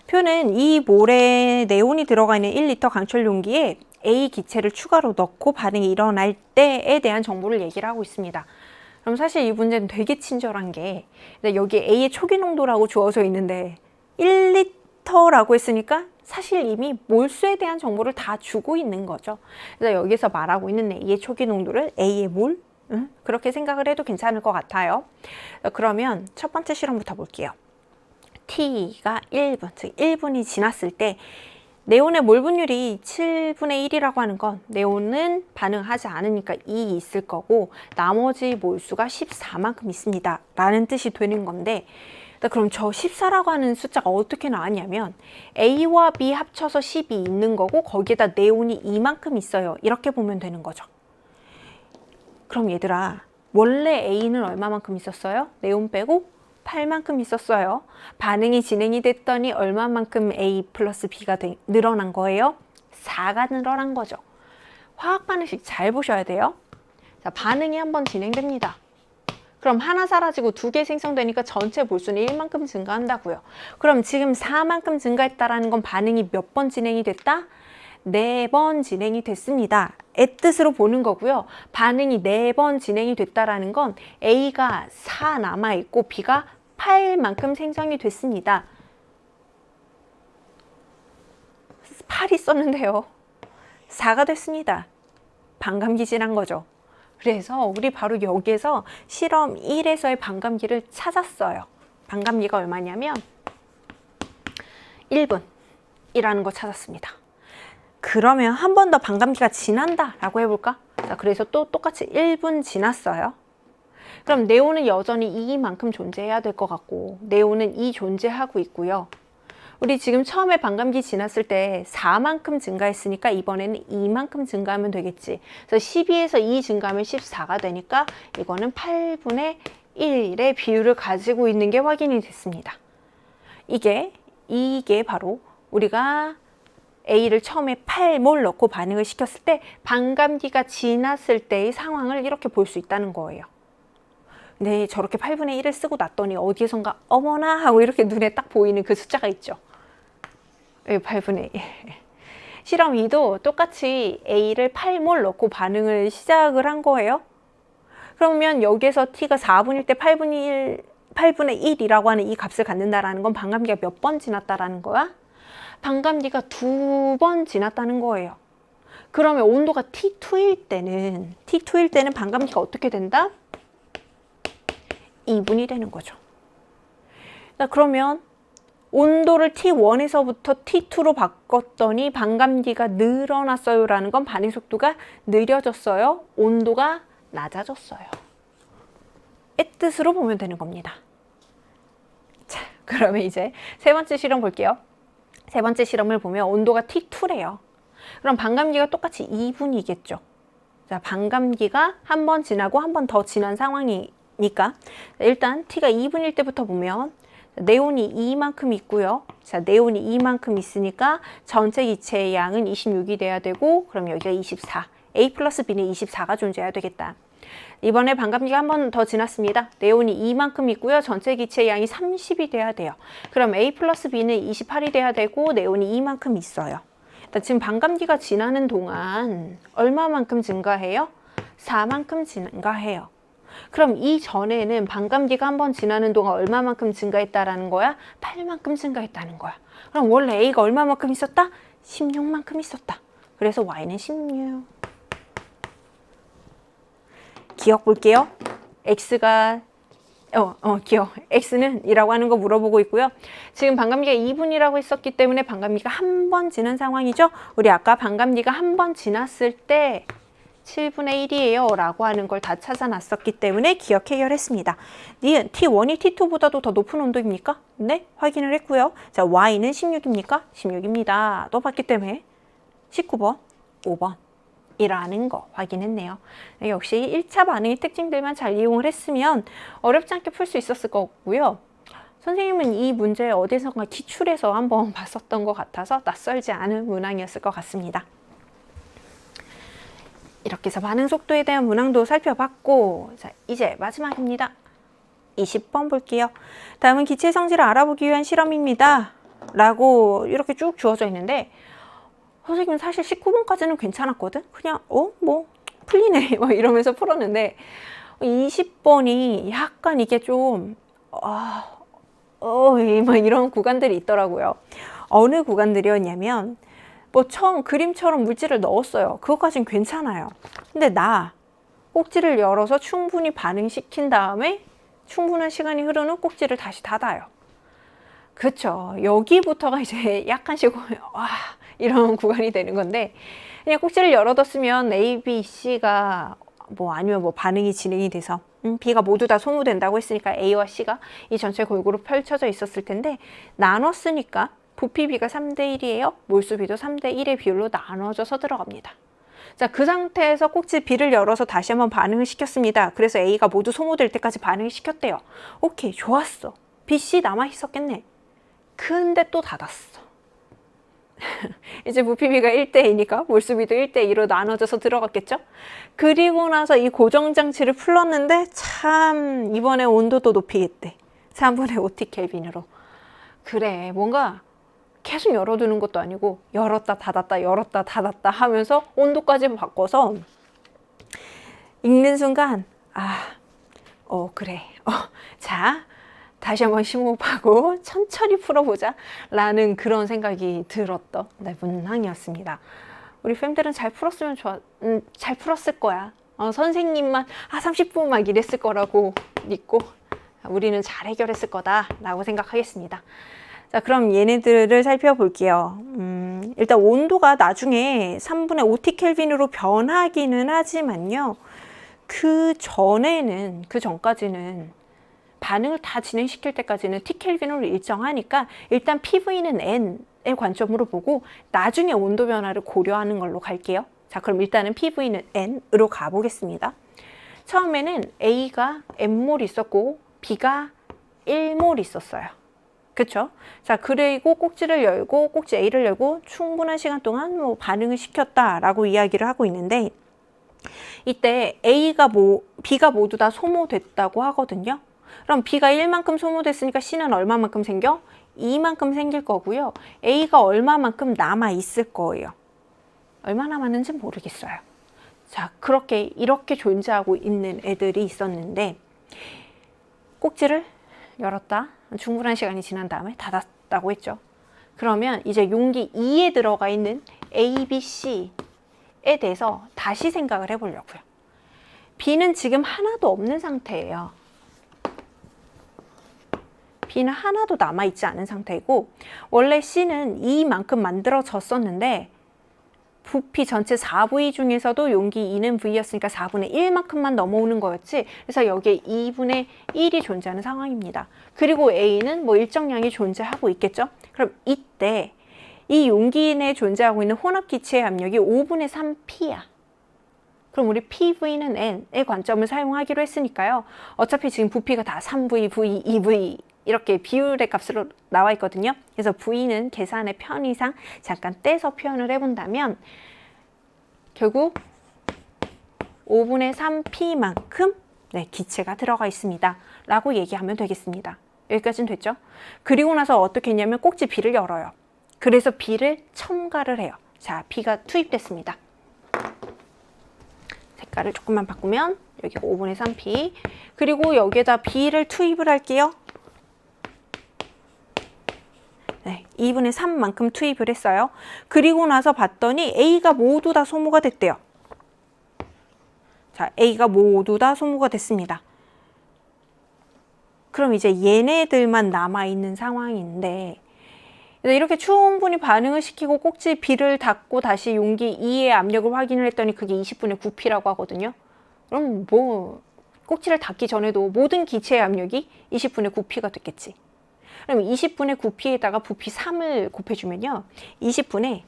S1: 표는 이 몰에 네온이 들어가 있는 1리터 강철 용기에 A 기체를 추가로 넣고 반응이 일어날 때에 대한 정보를 얘기를 하고 있습니다. 그럼 사실 이 문제는 되게 친절한 게, 여기 A의 초기 농도라고 주어져 있는데 1리터라고 했으니까 사실 이미 몰수에 대한 정보를 다 주고 있는 거죠. 그래서 여기서 말하고 있는 A의 초기 농도를 A의 몰? 그렇게 생각을 해도 괜찮을 것 같아요. 그러면 첫 번째 실험부터 볼게요. T가 1분, 즉 1분이 지났을 때 네온의 몰 분율이 7분의 1이라고 하는 건 네온은 반응하지 않으니까 2 있을 거고 나머지 몰수가 14만큼 있습니다 라는 뜻이 되는 건데, 그럼 저 14라고 하는 숫자가 어떻게 나왔냐면 A와 B 합쳐서 10이 있는 거고 거기에다 네온이 이만큼 있어요, 이렇게 보면 되는 거죠. 그럼 얘들아, 원래 A는 얼마만큼 있었어요? 네온 빼고 8만큼 있었어요. 반응이 진행이 됐더니 얼마만큼 A 플러스 B가 늘어난 거예요? 4가 늘어난 거죠. 화학 반응식 잘 보셔야 돼요. 자, 반응이 한번 진행됩니다. 그럼 하나 사라지고 2개 생성되니까 전체 몰수는 1만큼 증가한다고요. 그럼 지금 4만큼 증가했다라는 건 반응이 몇 번 진행이 됐다? 4번 진행이 됐습니다. 의 뜻으로 보는 거고요. 반응이 4번 진행이 됐다라는 건 A가 4 남아있고 B가 8만큼 생성이 됐습니다. 8이 있었는데요. 4가 됐습니다. 반감기 지난 거죠. 그래서 우리 바로 여기에서 실험 1에서의 반감기를 찾았어요. 반감기가 얼마냐면 1분이라는 거 찾았습니다. 그러면 한 번 더 반감기가 지난다 라고 해볼까? 자, 그래서 또 똑같이 1분 지났어요. 그럼 네온은 여전히 2만큼 존재해야 될 것 같고 네온은 2 존재하고 있고요. 우리 지금 처음에 반감기 지났을 때 4만큼 증가했으니까 이번에는 2만큼 증가하면 되겠지. 그래서 12에서 2 증가하면 14가 되니까 이거는 8분의 1의 비율을 가지고 있는 게 확인이 됐습니다. 이게 바로 우리가 A를 처음에 8몰 넣고 반응을 시켰을 때 반감기가 지났을 때의 상황을 이렇게 볼 수 있다는 거예요. 근데 저렇게 8분의 1을 쓰고 났더니 어디에선가 어머나 하고 이렇게 눈에 딱 보이는 그 숫자가 있죠. 8분의 1. 실험 2도 똑같이 A를 8몰 넣고 반응을 시작을 한 거예요. 그러면 여기에서 T가 4분일 때 8분의 1이라고 하는 이 값을 갖는다라는 건 반감기가 몇 번 지났다라는 거야? 반감기가 2번 지났다는 거예요. 그러면 온도가 T2일 때는 반감기가 어떻게 된다? 2분이 되는 거죠. 자, 그러면 온도를 T1에서부터 T2로 바꿨더니 반감기가 늘어났어요 라는 건 반응 속도가 느려졌어요? 온도가 낮아졌어요? 의 뜻으로 보면 되는 겁니다. 자, 그러면 이제 세 번째 실험 볼게요. 세 번째 실험을 보면 온도가 T2래요. 그럼 반감기가 똑같이 2분이겠죠. 자, 반감기가 한 번 지나고 한 번 더 지난 상황이 니까 일단 T가 2분일 때부터 보면 네온이 이만큼 있고요. 자, 네온이 이만큼 있으니까 전체 기체의 양은 26이 돼야 되고, 그럼 여기가 24. A 플러스 B는 24가 존재해야 되겠다. 이번에 반감기가 한 번 더 지났습니다. 네온이 이만큼 있고요. 전체 기체의 양이 30이 돼야 돼요. 그럼 A 플러스 B는 28이 돼야 되고, 네온이 이만큼 있어요. 지금 반감기가 지나는 동안 얼마만큼 증가해요? 4만큼 증가해요. 그럼 이전에는 반감기가 한 번 지나는 동안 얼마만큼 증가했다라는 거야? 8만큼 증가했다는 거야. 그럼 원래 A가 얼마만큼 있었다? 16만큼 있었다. 그래서 Y는 16. 기억 볼게요. X가 기억. X는 이라고 하는 거 물어보고 있고요. 지금 반감기가 2분이라고 했었기 때문에 반감기가 한 번 지난 상황이죠. 우리 아까 반감기가 한 번 지났을 때 7분의 1이에요 라고 하는 걸 다 찾아놨었기 때문에 기억 해결했습니다. 니은 T1이 T2보다도 더 높은 온도입니까? 네, 확인을 했고요. 자, Y는 16입니까? 16입니다. 또 봤기 때문에 19번, 5번 이라는 거 확인했네요. 역시 1차 반응의 특징들만 잘 이용을 했으면 어렵지 않게 풀 수 있었을 거고요. 선생님은 이 문제 어디선가 기출해서 한번 봤었던 것 같아서 낯설지 않은 문항이었을 것 같습니다. 이렇게 해서 반응 속도에 대한 문항도 살펴봤고, 자, 이제 마지막입니다. 20번 볼게요. 다음은 기체 성질을 알아보기 위한 실험입니다. 라고 이렇게 쭉 주어져 있는데, 선생님은 사실 19번까지는 괜찮았거든? 그냥, 뭐, 풀리네. 막 이러면서 풀었는데, 20번이 약간 이게 좀, 막 이런 구간들이 있더라고요. 어느 구간들이었냐면, 뭐 처음 그림처럼 물질을 넣었어요. 그것까진 괜찮아요. 근데 꼭지를 열어서 충분히 반응시킨 다음에 충분한 시간이 흐른 후 꼭지를 다시 닫아요. 그렇죠. 여기부터가 이제 약간씩 이런 구간이 되는 건데, 그냥 꼭지를 열어뒀으면 A, B, C가 아니면 반응이 진행이 돼서 B가 모두 다 소모된다고 했으니까 A와 C가 이 전체 골고루 펼쳐져 있었을 텐데, 나눴으니까 부피 B가 3대 1이에요. 몰수 B도 3대 1의 비율로 나눠져서 들어갑니다. 자, 그 상태에서 꼭지 B를 열어서 다시 한번 반응을 시켰습니다. 그래서 A가 모두 소모될 때까지 반응을 시켰대요. 오케이, 좋았어. B, C 남아있었겠네. 근데 또 닫았어. 이제 부피 B가 1대2니까 몰수 B도 1대2로 나눠져서 들어갔겠죠? 그리고 나서 이 고정장치를 풀었는데 참 이번에 온도도 높이겠대. 3분의 5T 켈빈으로. 그래, 뭔가 계속 열어두는 것도 아니고 열었다 닫았다 열었다 닫았다 하면서 온도까지 바꿔서 읽는 순간 그래. 자, 다시 한번 심호흡하고 천천히 풀어보자 라는 그런 생각이 들었던 문항이었습니다. 우리 쌤들은 잘 풀었으면 잘 풀었을 거야. 선생님만 30분 막 이랬을 거라고 믿고 우리는 잘 해결했을 거다 라고 생각하겠습니다. 자, 그럼 얘네들을 살펴볼게요. 일단 온도가 나중에 3분의 5T 켈빈으로 변하기는 하지만요. 그 전까지는 반응을 다 진행시킬 때까지는 T 켈빈으로 일정하니까 일단 PV는 N의 관점으로 보고 나중에 온도 변화를 고려하는 걸로 갈게요. 자, 그럼 일단은 PV는 N으로 가보겠습니다. 처음에는 A가 N몰 있었고 B가 1몰 있었어요. 그쵸? 자, 그리고 꼭지를 열고 꼭지 A를 열고 충분한 시간 동안 반응을 시켰다라고 이야기를 하고 있는데, 이때 B가 모두 다 소모됐다고 하거든요. 그럼 B가 1만큼 소모됐으니까 C는 얼마만큼 생겨? 2만큼 생길 거고요. A가 얼마만큼 남아 있을 거예요. 얼마 남았는지 모르겠어요. 자, 이렇게 존재하고 있는 애들이 있었는데, 꼭지를 열었다. 충분한 시간이 지난 다음에 닫았다고 했죠. 그러면 이제 용기 2에 들어가 있는 A, B, C에 대해서 다시 생각을 해보려고요. B는 지금 하나도 없는 상태예요. B는 하나도 남아있지 않은 상태이고, 원래 C는 이만큼 만들어졌었는데 부피 전체 4V 중에서도 용기 2는 V였으니까 4분의 1만큼만 넘어오는 거였지. 그래서 여기에 2분의 1이 존재하는 상황입니다. 그리고 A는 일정량이 존재하고 있겠죠. 그럼 이때 이 용기 내에 존재하고 있는 혼합기체의 압력이 5분의 3P야. 그럼 우리 PV는 N의 관점을 사용하기로 했으니까요. 어차피 지금 부피가 다 3V, V, 2V 이렇게 비율의 값으로 나와 있거든요. 그래서 V는 계산의 편의상 잠깐 떼서 표현을 해본다면 결국 5분의 3P만큼 기체가 들어가 있습니다. 라고 얘기하면 되겠습니다. 여기까지는 됐죠? 그리고 나서 어떻게 했냐면 꼭지 B를 열어요. 그래서 B를 첨가를 해요. 자, B가 투입됐습니다. 색깔을 조금만 바꾸면 여기 5분의 3P 그리고 여기에다 B를 투입을 할게요. 2분의 3만큼 투입을 했어요. 그리고 나서 봤더니 A가 모두 다 소모가 됐대요. 자, A가 모두 다 소모가 됐습니다. 그럼 이제 얘네들만 남아있는 상황인데 이렇게 충분히 반응을 시키고 꼭지 B를 닫고 다시 용기 2의 압력을 확인을 했더니 그게 20분의 9P라고 하거든요. 그럼 뭐 꼭지를 닫기 전에도 모든 기체의 압력이 20분의 9P가 됐겠지. 그럼 20분의 9P에다가 부피 3을 곱해주면요. 20분의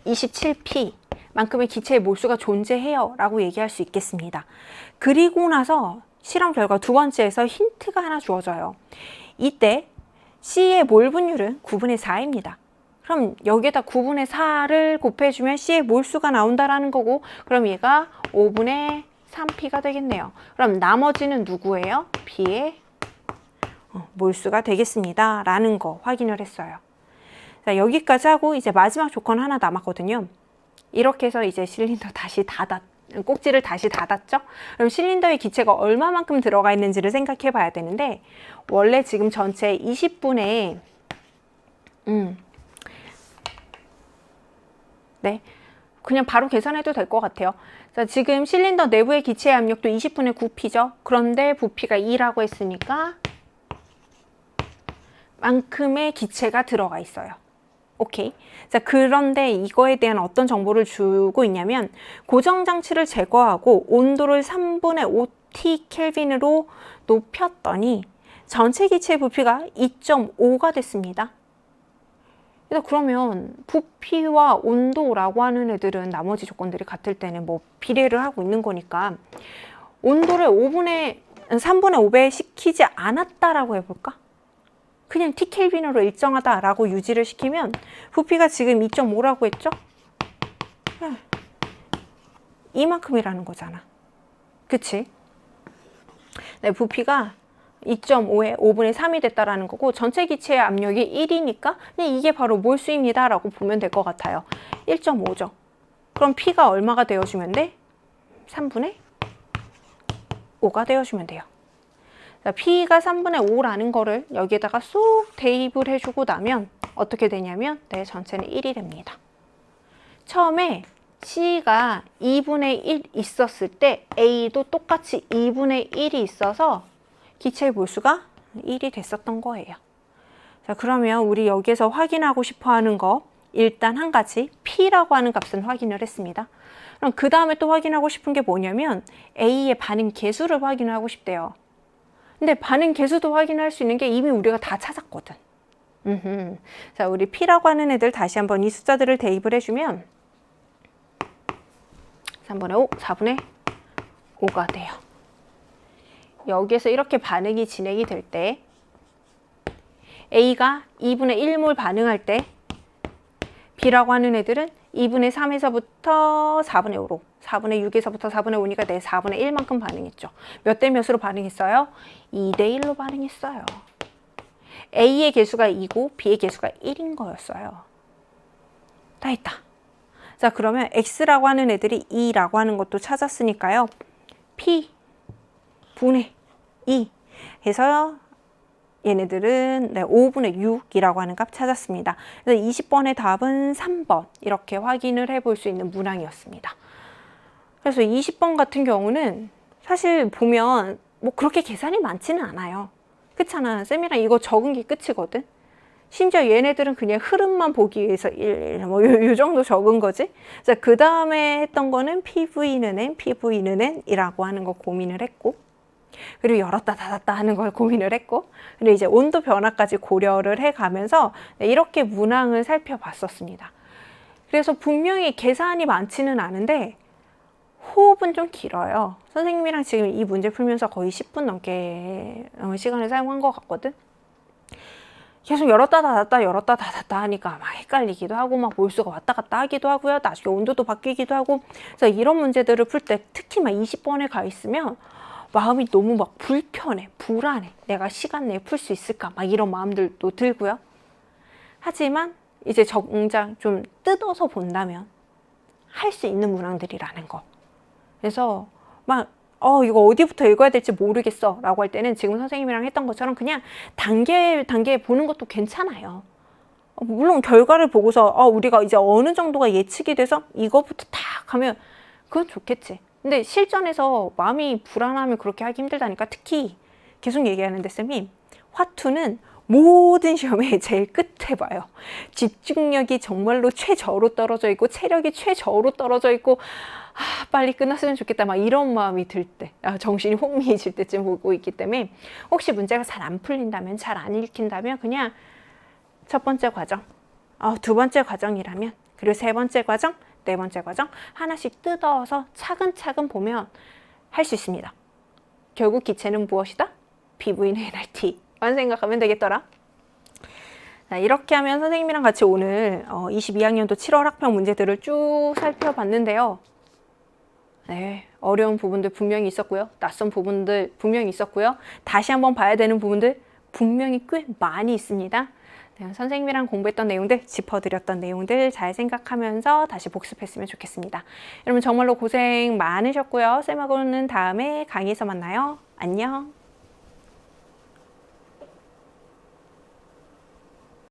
S1: 27P 만큼의 기체의 몰수가 존재해요 라고 얘기할 수 있겠습니다. 그리고 나서 실험 결과 두 번째에서 힌트가 하나 주어져요. 이때 C의 몰 분율은 9분의 4입니다. 그럼 여기에다 9분의 4를 곱해주면 C의 몰수가 나온다라는 거고 그럼 얘가 5분의 3P가 되겠네요. 그럼 나머지는 누구예요? B의 몰수가 되겠습니다. 라는 거 확인을 했어요. 자, 여기까지 하고 이제 마지막 조건 하나 남았거든요. 이렇게 해서 이제 실린더 꼭지를 다시 닫았죠? 그럼 실린더의 기체가 얼마만큼 들어가 있는지를 생각해 봐야 되는데 원래 지금 전체 20분의 그냥 바로 계산해도 될 것 같아요. 자, 지금 실린더 내부의 기체의 압력도 20분의 9P죠? 그런데 부피가 2라고 했으니까 만큼의 기체가 들어가 있어요. 오케이. 자, 그런데 이거에 대한 어떤 정보를 주고 있냐면 고정장치를 제거하고 온도를 3분의 5T 켈빈으로 높였더니 전체 기체의 부피가 2.5가 됐습니다. 그래서 그러면 부피와 온도라고 하는 애들은 나머지 조건들이 같을 때는 뭐 비례를 하고 있는 거니까 온도를 3분의 5배 시키지 않았다라고 해볼까? 그냥 T켈빈으로 일정하다라고 유지를 시키면 부피가 지금 2.5라고 했죠? 이만큼이라는 거잖아. 그치? 네, 부피가 2.5에 5분의 3이 됐다라는 거고 전체 기체의 압력이 1이니까 그냥 이게 바로 몰수입니다 라고 보면 될 것 같아요. 1.5죠. 그럼 P가 얼마가 되어주면 돼? 3분의 5가 되어주면 돼요. 자, P가 3분의 5라는 거를 여기에다가 쏙 대입을 해주고 나면 어떻게 되냐면 전체는 1이 됩니다. 처음에 C가 2분의 1 있었을 때 A도 똑같이 2분의 1이 있어서 기체의 몰수가 1이 됐었던 거예요. 자, 그러면 우리 여기에서 확인하고 싶어 하는 거 일단 한 가지 P라고 하는 값은 확인을 했습니다. 그럼 그 다음에 또 확인하고 싶은 게 뭐냐면 A의 반응 계수를 확인하고 싶대요. 근데 반응 계수도 확인할 수 있는 게 이미 우리가 다 찾았거든. 자, 우리 P라고 하는 애들 다시 한번 이 숫자들을 대입을 해주면 3분의 5, 4분의 5가 돼요. 여기에서 이렇게 반응이 진행이 될 때 A가 2분의 1몰 반응할 때 B라고 하는 애들은 2분의 3에서부터 4분의 5로 4분의 6에서부터 4분의 5니까 4분의 1만큼 반응했죠. 몇 대 몇으로 반응했어요? 2대 1로 반응했어요. A의 개수가 2고 B의 개수가 1인 거였어요. 다 했다. 자, 그러면 X라고 하는 애들이 2라고 하는 것도 찾았으니까요. P 분의 2 해서 얘네들은 5분의 6이라고 하는 값 찾았습니다. 그래서 20번의 답은 3번 이렇게 확인을 해볼 수 있는 문항이었습니다. 그래서 20번 같은 경우는 사실 보면 뭐 그렇게 계산이 많지는 않아요. 그렇잖아. 쌤이랑 이거 적은 게 끝이거든. 심지어 얘네들은 그냥 흐름만 보기 위해서 1, 뭐 요 정도 적은 거지. 자, 그 다음에 했던 거는 PV는 N, PV는 N이라고 하는 거 고민을 했고 그리고 열었다 닫았다 하는 걸 고민을 했고 그리고 이제 온도 변화까지 고려를 해가면서 이렇게 문항을 살펴봤었습니다. 그래서 분명히 계산이 많지는 않은데 호흡은 좀 길어요. 선생님이랑 지금 이 문제 풀면서 거의 10분 넘게 시간을 사용한 것 같거든. 계속 열었다 닫았다 열었다 닫았다 하니까 막 헷갈리기도 하고 막 몰수가 왔다 갔다 하기도 하고요. 나중에 온도도 바뀌기도 하고. 그래서 이런 문제들을 풀 때 특히 막 20번에 가 있으면 마음이 너무 막 불편해, 불안해. 내가 시간 내에 풀 수 있을까? 막 이런 마음들도 들고요. 하지만 이제 정작 좀 뜯어서 본다면 할 수 있는 문항들이라는 거. 그래서 막 이거 어디부터 읽어야 될지 모르겠어 라고 할 때는 지금 선생님이랑 했던 것처럼 그냥 단계 보는 것도 괜찮아요. 물론 결과를 보고서 우리가 이제 어느 정도가 예측이 돼서 이거부터 탁 하면 그건 좋겠지. 근데 실전에서 마음이 불안하면 그렇게 하기 힘들다니까. 특히 계속 얘기하는데 쌤이 화투는 모든 시험에 제일 끝에 봐요. 집중력이 정말로 최저로 떨어져 있고 체력이 최저로 떨어져 있고 빨리 끝났으면 좋겠다 막 이런 마음이 들 때, 정신이 혼미해질 때쯤 보고 있기 때문에 혹시 문제가 잘 안 풀린다면, 잘 안 읽힌다면 그냥 첫 번째 과정, 두 번째 과정이라면, 그리고 세 번째 과정, 네 번째 과정 하나씩 뜯어서 차근차근 보면 할 수 있습니다. 결국 기체는 무엇이다? PV는 nRT만 생각하면 되겠더라. 자, 이렇게 하면 선생님이랑 같이 오늘 22학년도 7월 학평 문제들을 쭉 살펴봤는데요. 네, 어려운 부분들 분명히 있었고요. 낯선 부분들 분명히 있었고요. 다시 한번 봐야 되는 부분들 분명히 꽤 많이 있습니다. 네, 선생님이랑 공부했던 내용들, 짚어드렸던 내용들 잘 생각하면서 다시 복습했으면 좋겠습니다. 여러분 정말로 고생 많으셨고요. 쌤하고는 다음에 강의에서 만나요. 안녕.